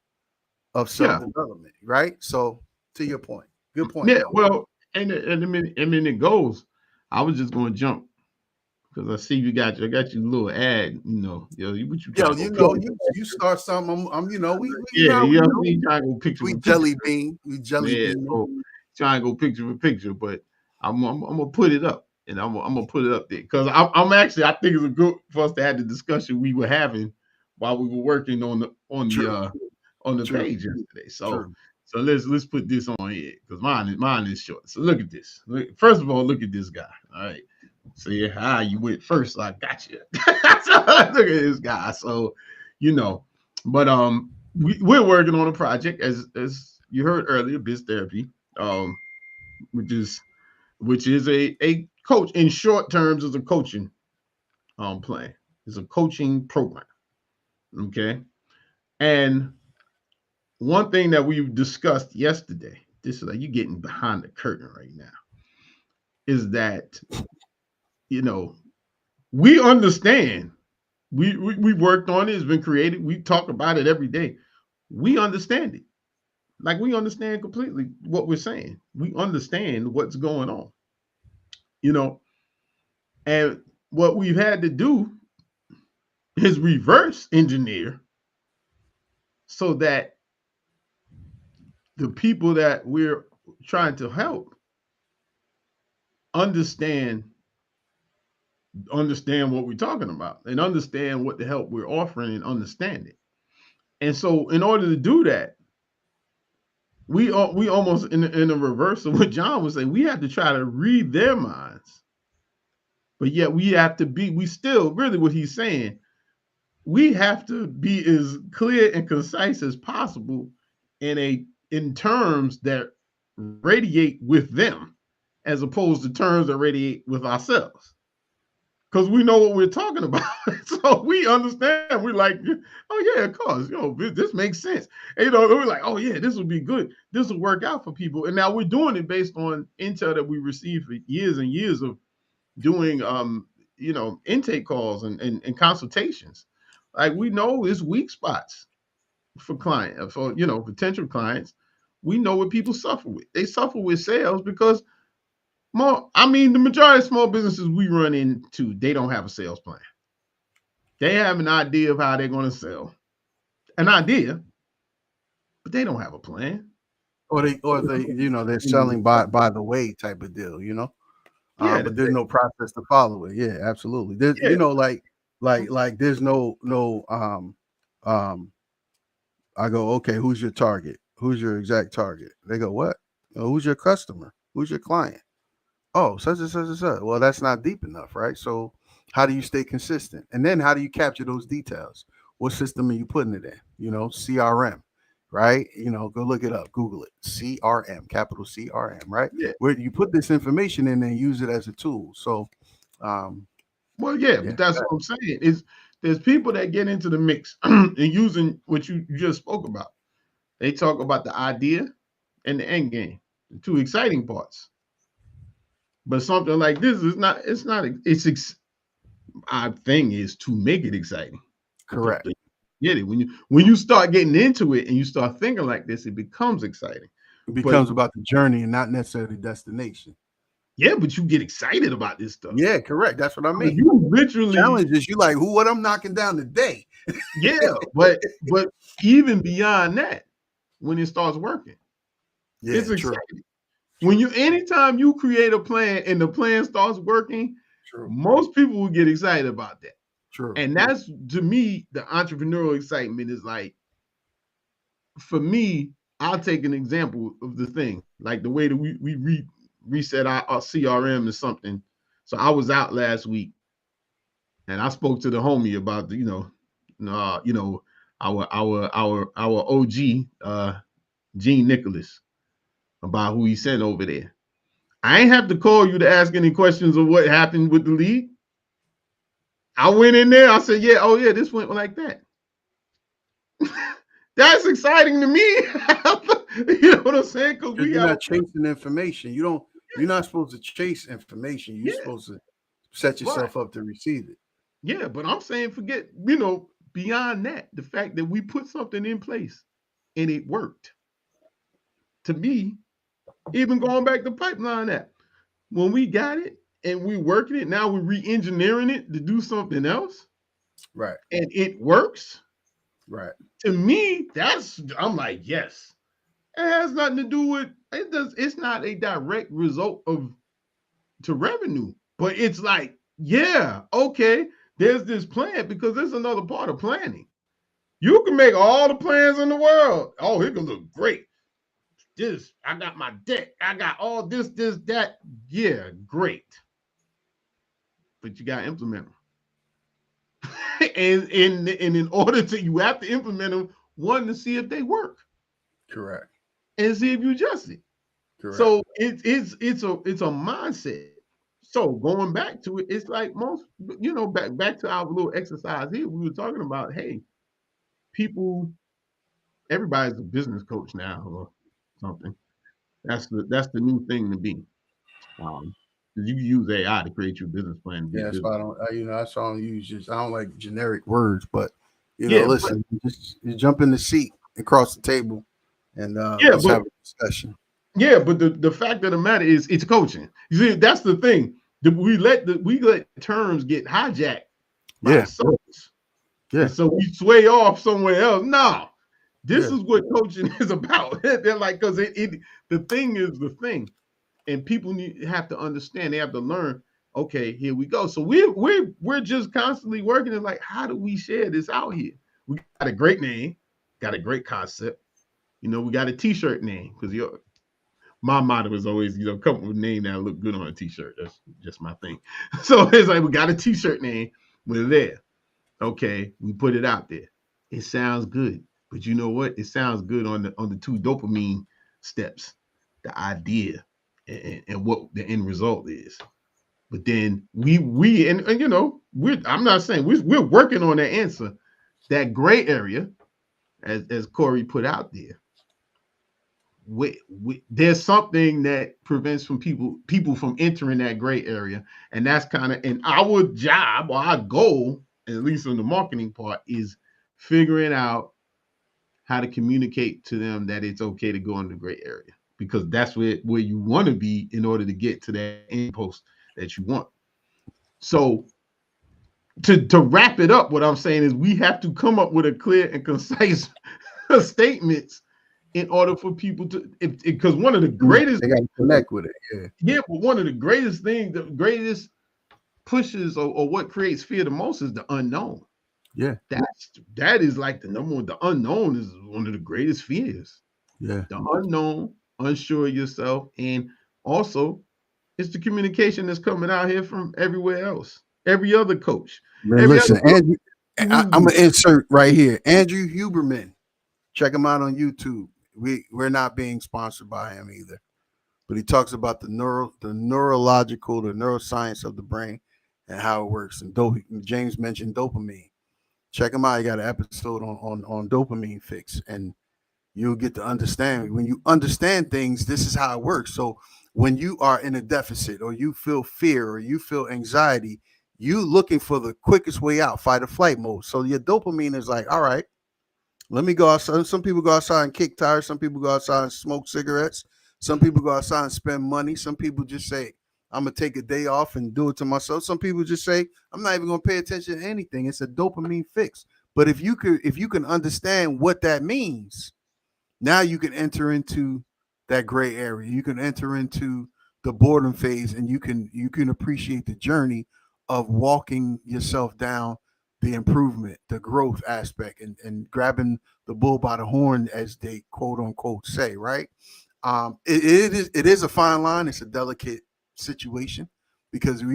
B: of self-development, right? So to your point, good point.
A: Yeah, well, and a minute it goes. I was just going to jump because I see I got your little ad. What
B: You start something. We
A: trying to go picture.
B: We jelly bean.
A: So trying to go picture for picture, but I'm gonna put it up, and I'm gonna put it up there because I'm actually, I think it's a good for us to have the discussion we were having while we were working on the page yesterday. So let's put this on here because mine is short. So look at this. First of all, look at this guy. All right. See how you went first, so I got you. Look at this guy. So, but we're working on a project as you heard earlier, Biz Therapy, which is a coach, in short terms, is a coaching plan. It's a coaching program. Okay. And one thing that we discussed yesterday, this is like you getting behind the curtain right now, is that we understand. We worked on it. It's been created. We talk about it every day. We understand it. Like, we understand completely what we're saying. We understand what's going on. And what we've had to do is reverse engineer so that the people that we're trying to help understand what we're talking about and understand what the help we're offering and understand it. And so in order to do that, we almost in the reverse of what John was saying, we have to try to read their minds But yet we have to be, we still really what he's saying, we have to be as clear and concise as possible in terms that radiate with them, as opposed to terms that radiate with ourselves. Because we know what we're talking about. So we understand. We're like, oh yeah, of course, this makes sense. And, we're like, oh yeah, this will be good. This will work out for people. And now we're doing it based on intel that we received for years and years of doing intake calls and consultations. Like, we know it's weak spots for potential clients. We know what people suffer with. They suffer with sales because the majority of small businesses we run into, they don't have a sales plan. They have an idea of how they're going to sell, an idea, but they don't have a plan.
B: Or they're selling by the way type of deal,
A: Yeah,
B: but there's no process to follow it. Yeah, absolutely. There's, like there's no I go, okay, who's your target? Who's your exact target? They go, what? Who's your customer? Who's your client? Oh, such and such and such. Well, that's not deep enough, right? So how do you stay consistent? And then how do you capture those details? What system are you putting it in? CRM, right? Go look it up, Google it. CRM, capital CRM, right?
A: Yeah.
B: Where you put this information in and use it as a tool. So,
A: but that's what I'm saying. Is there's people that get into the mix and using what you just spoke about. They talk about the idea and the end game, the two exciting parts. But something like this is not. Our thing is to make it exciting.
B: Correct.
A: Get it when you start getting into it and you start thinking like this, it becomes exciting.
B: It becomes about the journey and not necessarily the destination.
A: Yeah, but you get excited about this stuff.
B: Yeah, correct. That's what I mean.
A: You literally
B: challenges. You like what I'm knocking down today.
A: Yeah, but even beyond that, when it starts working, it's exciting. True. Anytime you create a plan and the plan starts working, most people will get excited about that.
B: True.
A: And that's, to me, the entrepreneurial excitement is like, for me, I'll take an example of the thing, like the way that we reset our CRM is something. So I was out last week and I spoke to the homie about our OG, Gene Nicholas, about who he sent over there. I ain't have to call you to ask any questions of what happened with the league. I went in there. I said, yeah, oh yeah, this went like that. That's exciting to me. You know what I'm saying? Because
B: you're not chasing information. You're not supposed to chase information. You're supposed to set yourself up to receive it.
A: Yeah, but I'm saying forget, beyond that, the fact that we put something in place and it worked. To me, even going back to Pipeline app, when we got it and we working it, now we're re-engineering it to do something else.
B: Right.
A: And it works.
B: Right.
A: To me, I'm like, yes. It has nothing to do with it's not a direct result to revenue, but it's like, yeah, okay, there's this plan, because there's another part of planning. You can make all the plans in the world. Oh, it can look great. I got my deck. I got all this, that. Yeah, great. But you got to implement them. and in order you have to implement them, one, to see if they work.
B: Correct.
A: And see if you adjust it. Correct. So it's a mindset. So going back to it, it's like most, back to our little exercise here, we were talking about, hey, everybody's a business coach now or something. That's the new thing to be. You use AI to create your business plan.
B: Yeah, that's why I don't use I don't like generic words, but listen, you jump in the seat and cross the table and let's have a discussion.
A: Yeah, but the fact of the matter is it's coaching. You see, that's the thing. We let terms get hijacked by souls. Yeah. And so we sway off somewhere else. No, this is what coaching is about. They're like, because the thing is the thing. And people have to understand, they have to learn, okay, here we go. So we're just constantly working. It's like, how do we share this out here? We got a great name, got a great concept. We got a t-shirt name, because my motto is always, come up with a name that look good on a t-shirt. That's just my thing. So it's like, we got a t-shirt name, we're there. Okay, we put it out there. It sounds good, but you know what? It sounds good on the two dopamine steps, the idea, and what the end result is. But then we and I'm not saying we're working on that answer, that gray area, as Kory put out there. There's something that prevents people from entering that gray area, and that's kind of, and our job or our goal, at least in the marketing part, is figuring out how to communicate to them that it's okay to go in the gray area, because that's where you want to be in order to get to that end post that you want. So to wrap it up, what I'm saying is we have to come up with a clear and concise statements in order for people to, because one of the greatest,
B: they got to connect with it.
A: Yeah, but one of the greatest things, the greatest pushes or what creates fear the most is the unknown.
B: Yeah.
A: That is like the number one. The unknown is one of the greatest fears.
B: Yeah.
A: The unknown, unsure of yourself, and also it's the communication that's coming out here from everywhere else. Every other coach.
B: Man, listen, Andrew, I'm gonna insert right here. Andrew Huberman. Check him out on YouTube. We're not being sponsored by him either, but he talks about the neurological, the neuroscience of the brain and how it works. And James mentioned dopamine. Check him out. He got an episode on dopamine fix, and you'll get to understand. When you understand things, this is how it works. So when you are in a deficit, or you feel fear, or you feel anxiety, you looking for the quickest way out, fight or flight mode. So your dopamine is like, all right, let me go outside. Some people go outside and kick tires. Some people go outside and smoke cigarettes. Some people go outside and spend money. Some people just say, I'm going to take a day off and do it to myself. Some people just say, I'm not even going to pay attention to anything. It's a dopamine fix. But if you can understand what that means, now you can enter into that gray area. You can enter into the boredom phase, and you can appreciate the journey of walking yourself down the improvement, the growth aspect, and grabbing the bull by the horn, as they quote unquote say, right? It is a fine line. It's a delicate situation, because some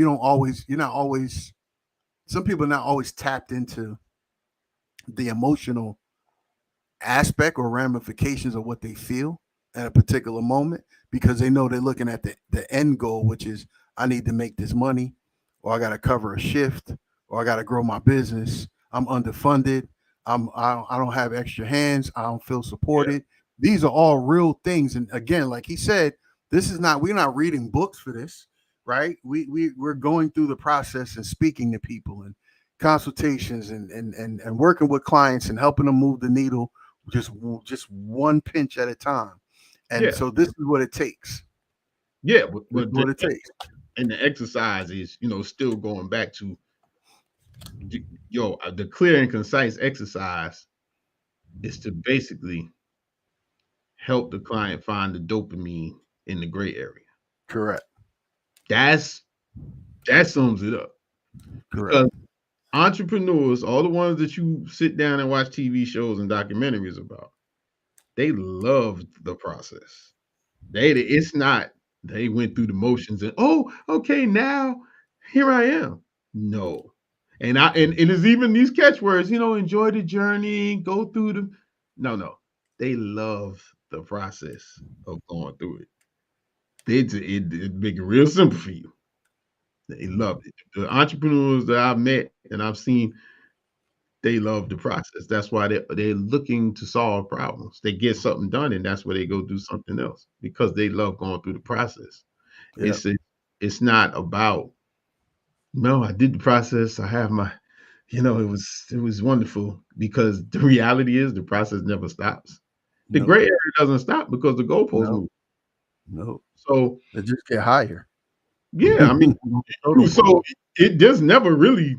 B: people are not always tapped into the emotional aspect or ramifications of what they feel at a particular moment, because they know they're looking at the end goal, which is, I need to make this money, or I got to cover a shift, or I got to grow my business. I'm underfunded. I don't have extra hands. I don't feel supported. Yeah. These are all real things. And again, like he said, we're not reading books for this, right? We're going through the process and speaking to people and consultations and working with clients and helping them move the needle just one pinch at a time. And so this is what it takes.
A: Yeah, but what it takes. And the exercise is, still going back to the clear and concise exercise is to basically help the client find the dopamine in the gray area.
B: Correct.
A: That sums it up.
B: Correct.
A: Because entrepreneurs, all the ones that you sit down and watch TV shows and documentaries about, they love the process. They went through the motions and, oh, okay, now here I am. No. And it's even these catchwords, enjoy the journey, go through the. No. They love the process of going through it. It make it real simple for you. They love it. The entrepreneurs that I've met and I've seen, they love the process. That's why they're looking to solve problems. They get something done, and that's where they go do something else, because they love going through the process. Yep. It's not about, no, I did the process. I have my, it was wonderful, because the reality is the process never stops. The gray area doesn't stop because the goalposts move.
B: No.
A: So
B: they just get higher.
A: Yeah, I mean, so it just never really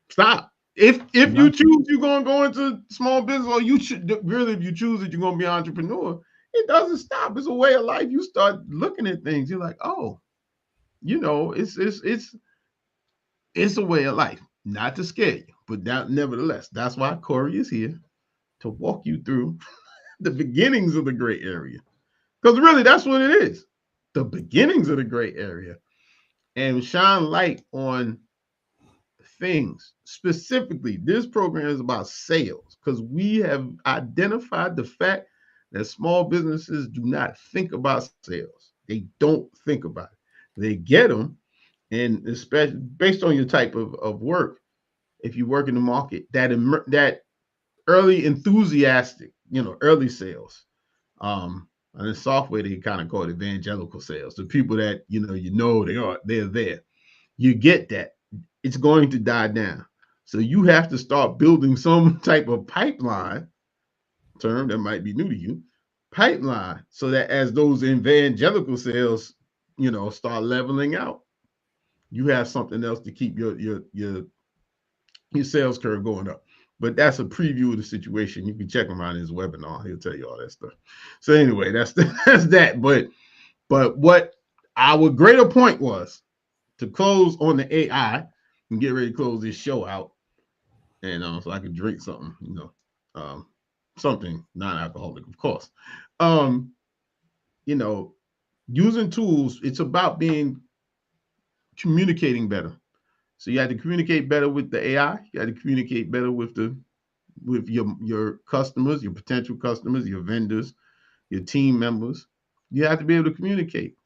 A: stop. If you choose you're gonna go into small business, or you should really, if you choose that you're gonna be an entrepreneur, it doesn't stop. It's a way of life. You start looking at things, you're like, oh, it's a way of life. Not to scare you, but nevertheless, that's why Kory is here, to walk you through the beginnings of the gray area, Because really, that's what it is. The beginnings of the gray area. And shine light on things. Specifically, this program is about sales because we have identified the fact that small businesses do not think about sales. They don't think about it. They get them, and especially based on your type of work, if you work in the market, that early enthusiastic, early sales. And in software, they kind of call it evangelical sales. The people that they're there. You get that. It's going to die down. So you have to start building some type of pipeline, term that might be new to you, pipeline, so that as those evangelical sales, start leveling out, you have something else to keep your sales curve going up. But that's a preview of the situation. You can check him out in his webinar. He'll tell you all that stuff. So anyway, that's that. But what our greater point was to close on the AI and get ready to close this show out, and so I can drink something, something non-alcoholic, of course. Using tools. It's about communicating better. So you have to communicate better with the AI. You have to communicate better with your customers, your potential customers, your vendors, your team members. You have to be able to communicate.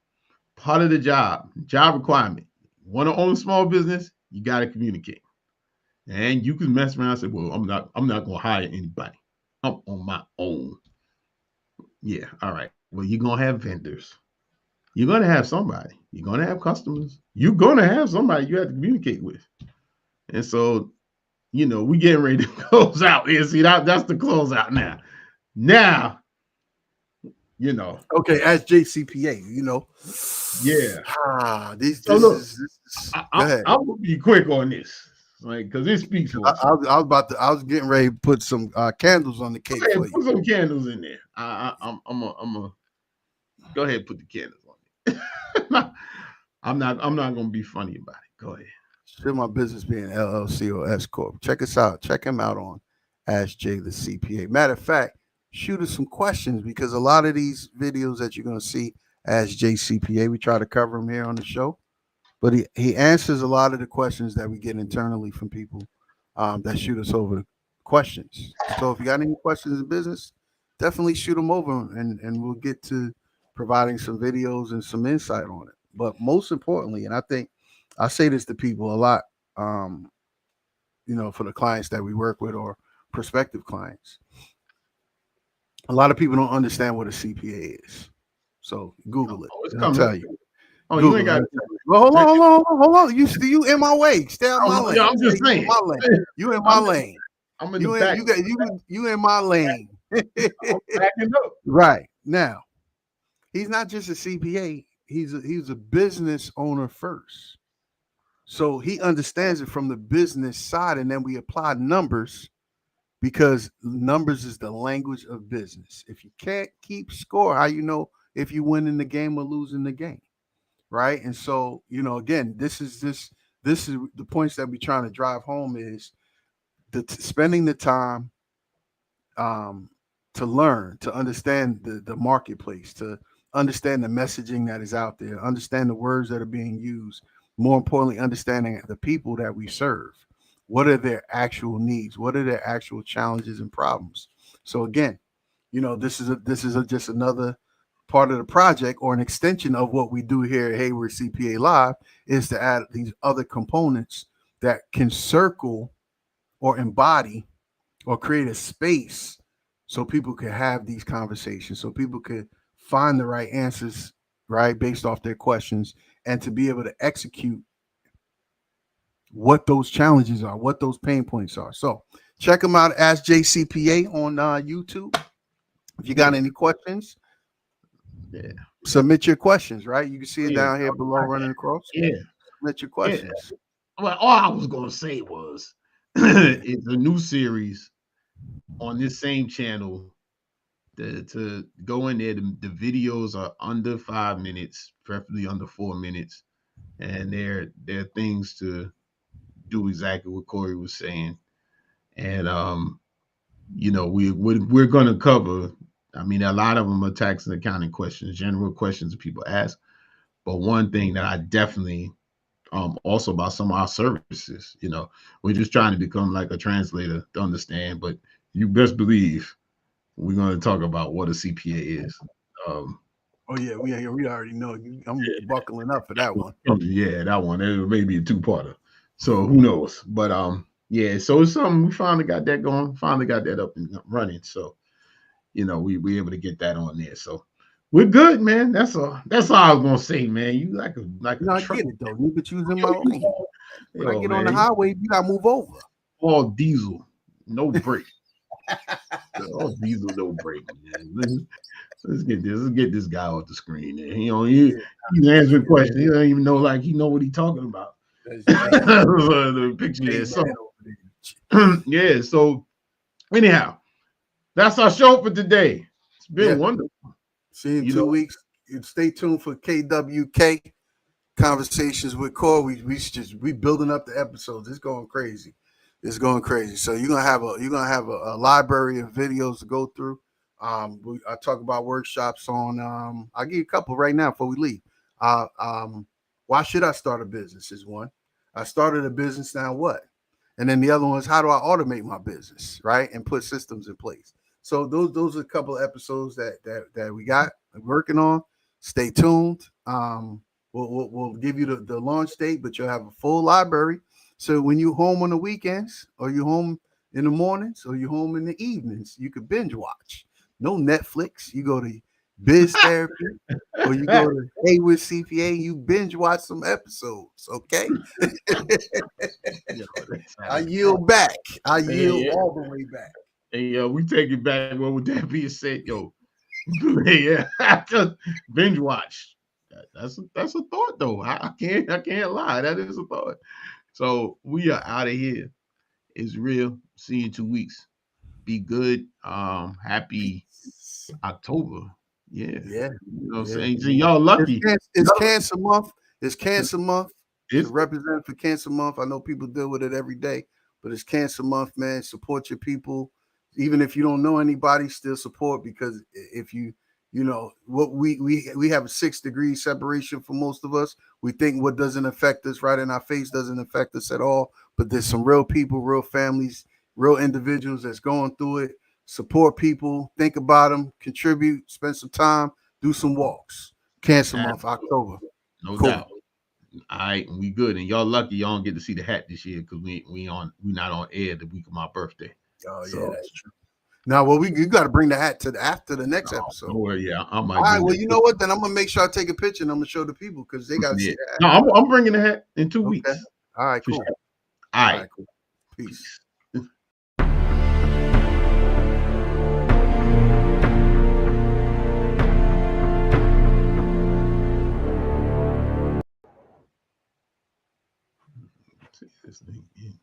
A: Part of the job requirement. Want to own a small business? You got to communicate. And you can mess around and say, "Well, I'm not going to hire anybody. I'm on my own." Yeah, all right. Well, you're going to have vendors. You're going to have somebody. You're going to have customers. You're going to have somebody you have to communicate with. And so, we getting ready to close out. Yeah, see, that's the close out now. Now,
B: Okay, as JCPA,
A: Yeah.
B: This
A: look,
B: is
A: I'm
B: go
A: going to be quick on this, like, because it speaks for itself.
B: I was getting ready to put some candles on the cake for you.
A: Put some candles in there. I'm a go ahead and put the candles on it. I'm not going to be funny about it. Go ahead.
B: Should my business be an LLC or S Corp? Check us out. Check him out on Ask Jay the CPA. Matter of fact, shoot us some questions because a lot of these videos that you're going to see Ask Jay CPA, we try to cover them here on the show, but he answers a lot of the questions that we get internally from people that shoot us over questions. So if you got any questions in business, definitely shoot them over and we'll get to providing some videos and some insight on it. But most importantly, and I think I say this to people a lot, for the clients that we work with or prospective clients. A lot of people don't understand what a CPA is. So Google it. I'll tell you.
A: Oh, Google, you ain't got it.
B: Well, hold on. You in my way. Stay out my lane.
A: Yeah, I'm just saying.
B: You in my lane.
A: I'm in the back.
B: You in my lane.
A: Backing up.
B: Right. Now, he's not just a CPA. He's a business owner first. So he understands it from the business side, and then we apply numbers because numbers is the language of business. If you can't keep score, how you know if you win in the game or losing the game, right? And so, again, this is the points that we're trying to drive home is spending the time to learn, to understand the marketplace, to understand the messaging that is out there, understand the words that are being used. More importantly, understanding the people that we serve. What are their actual needs? What are their actual challenges and problems? So again, this is just another part of the project or an extension of what we do here at Heyward CPA Live is to add these other components that can circle or embody or create a space so people can have these conversations, so people could find the right answers, right, based off their questions, and to be able to execute what those challenges are, what those pain points are. So check them out, Ask JCPA on YouTube. If you got any questions, submit your questions, right? You can see it down here below running across.
A: Yeah.
B: Submit your questions.
A: Yeah. Well, all I was going to say was it's a new series on this same channel to go in there. The videos are under 5 minutes, preferably under 4 minutes. And there are things to do exactly what Kory was saying. And we're going to cover. I mean, a lot of them are tax and accounting questions, general questions that people ask. But one thing that I definitely also about some of our services, we're just trying to become like a translator to understand. But you best believe we're going to talk about what a CPA is.
B: Oh yeah, we already know. I'm buckling up for that one.
A: Yeah, that one. It may be a two-parter. So who knows? But yeah. So it's something we finally got that going. Finally got that up and running. So we able to get that on there. So we're good, man. That's all. That's all I was gonna say, man. You like a
B: I
A: truck.
B: get it though. You could use in my lane. When I get on the
A: Man,
B: highway, you gotta move over.
A: all diesel, no brake. All diesel, no brake, man. Let's get this. Let's get this guy off the screen. There. He's answering questions. He don't even know, he know what he's talking about. The picture there. So, yeah. So, anyhow, that's our show for today. It's been wonderful.
B: See you in 2 weeks. Stay tuned for KWK Conversations with Kory. We building up the episodes. It's going crazy. So you're gonna have a library of videos to go through. I talk about workshops on. I'll give you a couple right now before we leave. Why should I start a business? Is one. I started a business, now what? And then the other one is, how do I automate my business, right, and put systems in place. So those are a couple of episodes that we got working on. Stay tuned. We'll give you the launch date, but you'll have a full library. So when you're home on the weekends, or you're home in the mornings, or you're home in the evenings, you could binge watch. No Netflix. You go to Biz Therapy, or you go to Heyward CPA, you binge watch some episodes, okay? I yield back. I yield all the way back.
A: Hey, we take it back. Well, with that being said, just binge watch. That's a thought, though. I can't lie. That is a thought. So we are out of here. It's real. See you in 2 weeks. Be good. Happy October. Yeah.
B: You
A: know what I'm saying? So y'all lucky.
B: It's Cancer Month. It's Cancer Month. It's representative for Cancer Month. I know people deal with it every day, but it's Cancer Month, man. Support your people. Even if you don't know anybody, still support, because if what we have a 6 degree separation for most of us. We think what doesn't affect us right in our face doesn't affect us at all. But there's some real people, real families, real individuals that's going through it. Support people, think about them, contribute, spend some time, do some walks. Cancer Month, October.
A: No doubt. All right, we good. And y'all lucky y'all don't get to see the hat this year, because we not on air the week of my birthday.
B: Oh, so, yeah, that's true. Now, you got to bring the hat to after the next episode.
A: Oh, yeah, I might.
B: All right, well, you know what? Then I'm gonna make sure I take a picture and I'm gonna show the people, because they got to see that.
A: No, I'm bringing the hat in 2 weeks.
B: All right, cool.
A: Sure. All right,
B: cool. Peace.
A: This thing is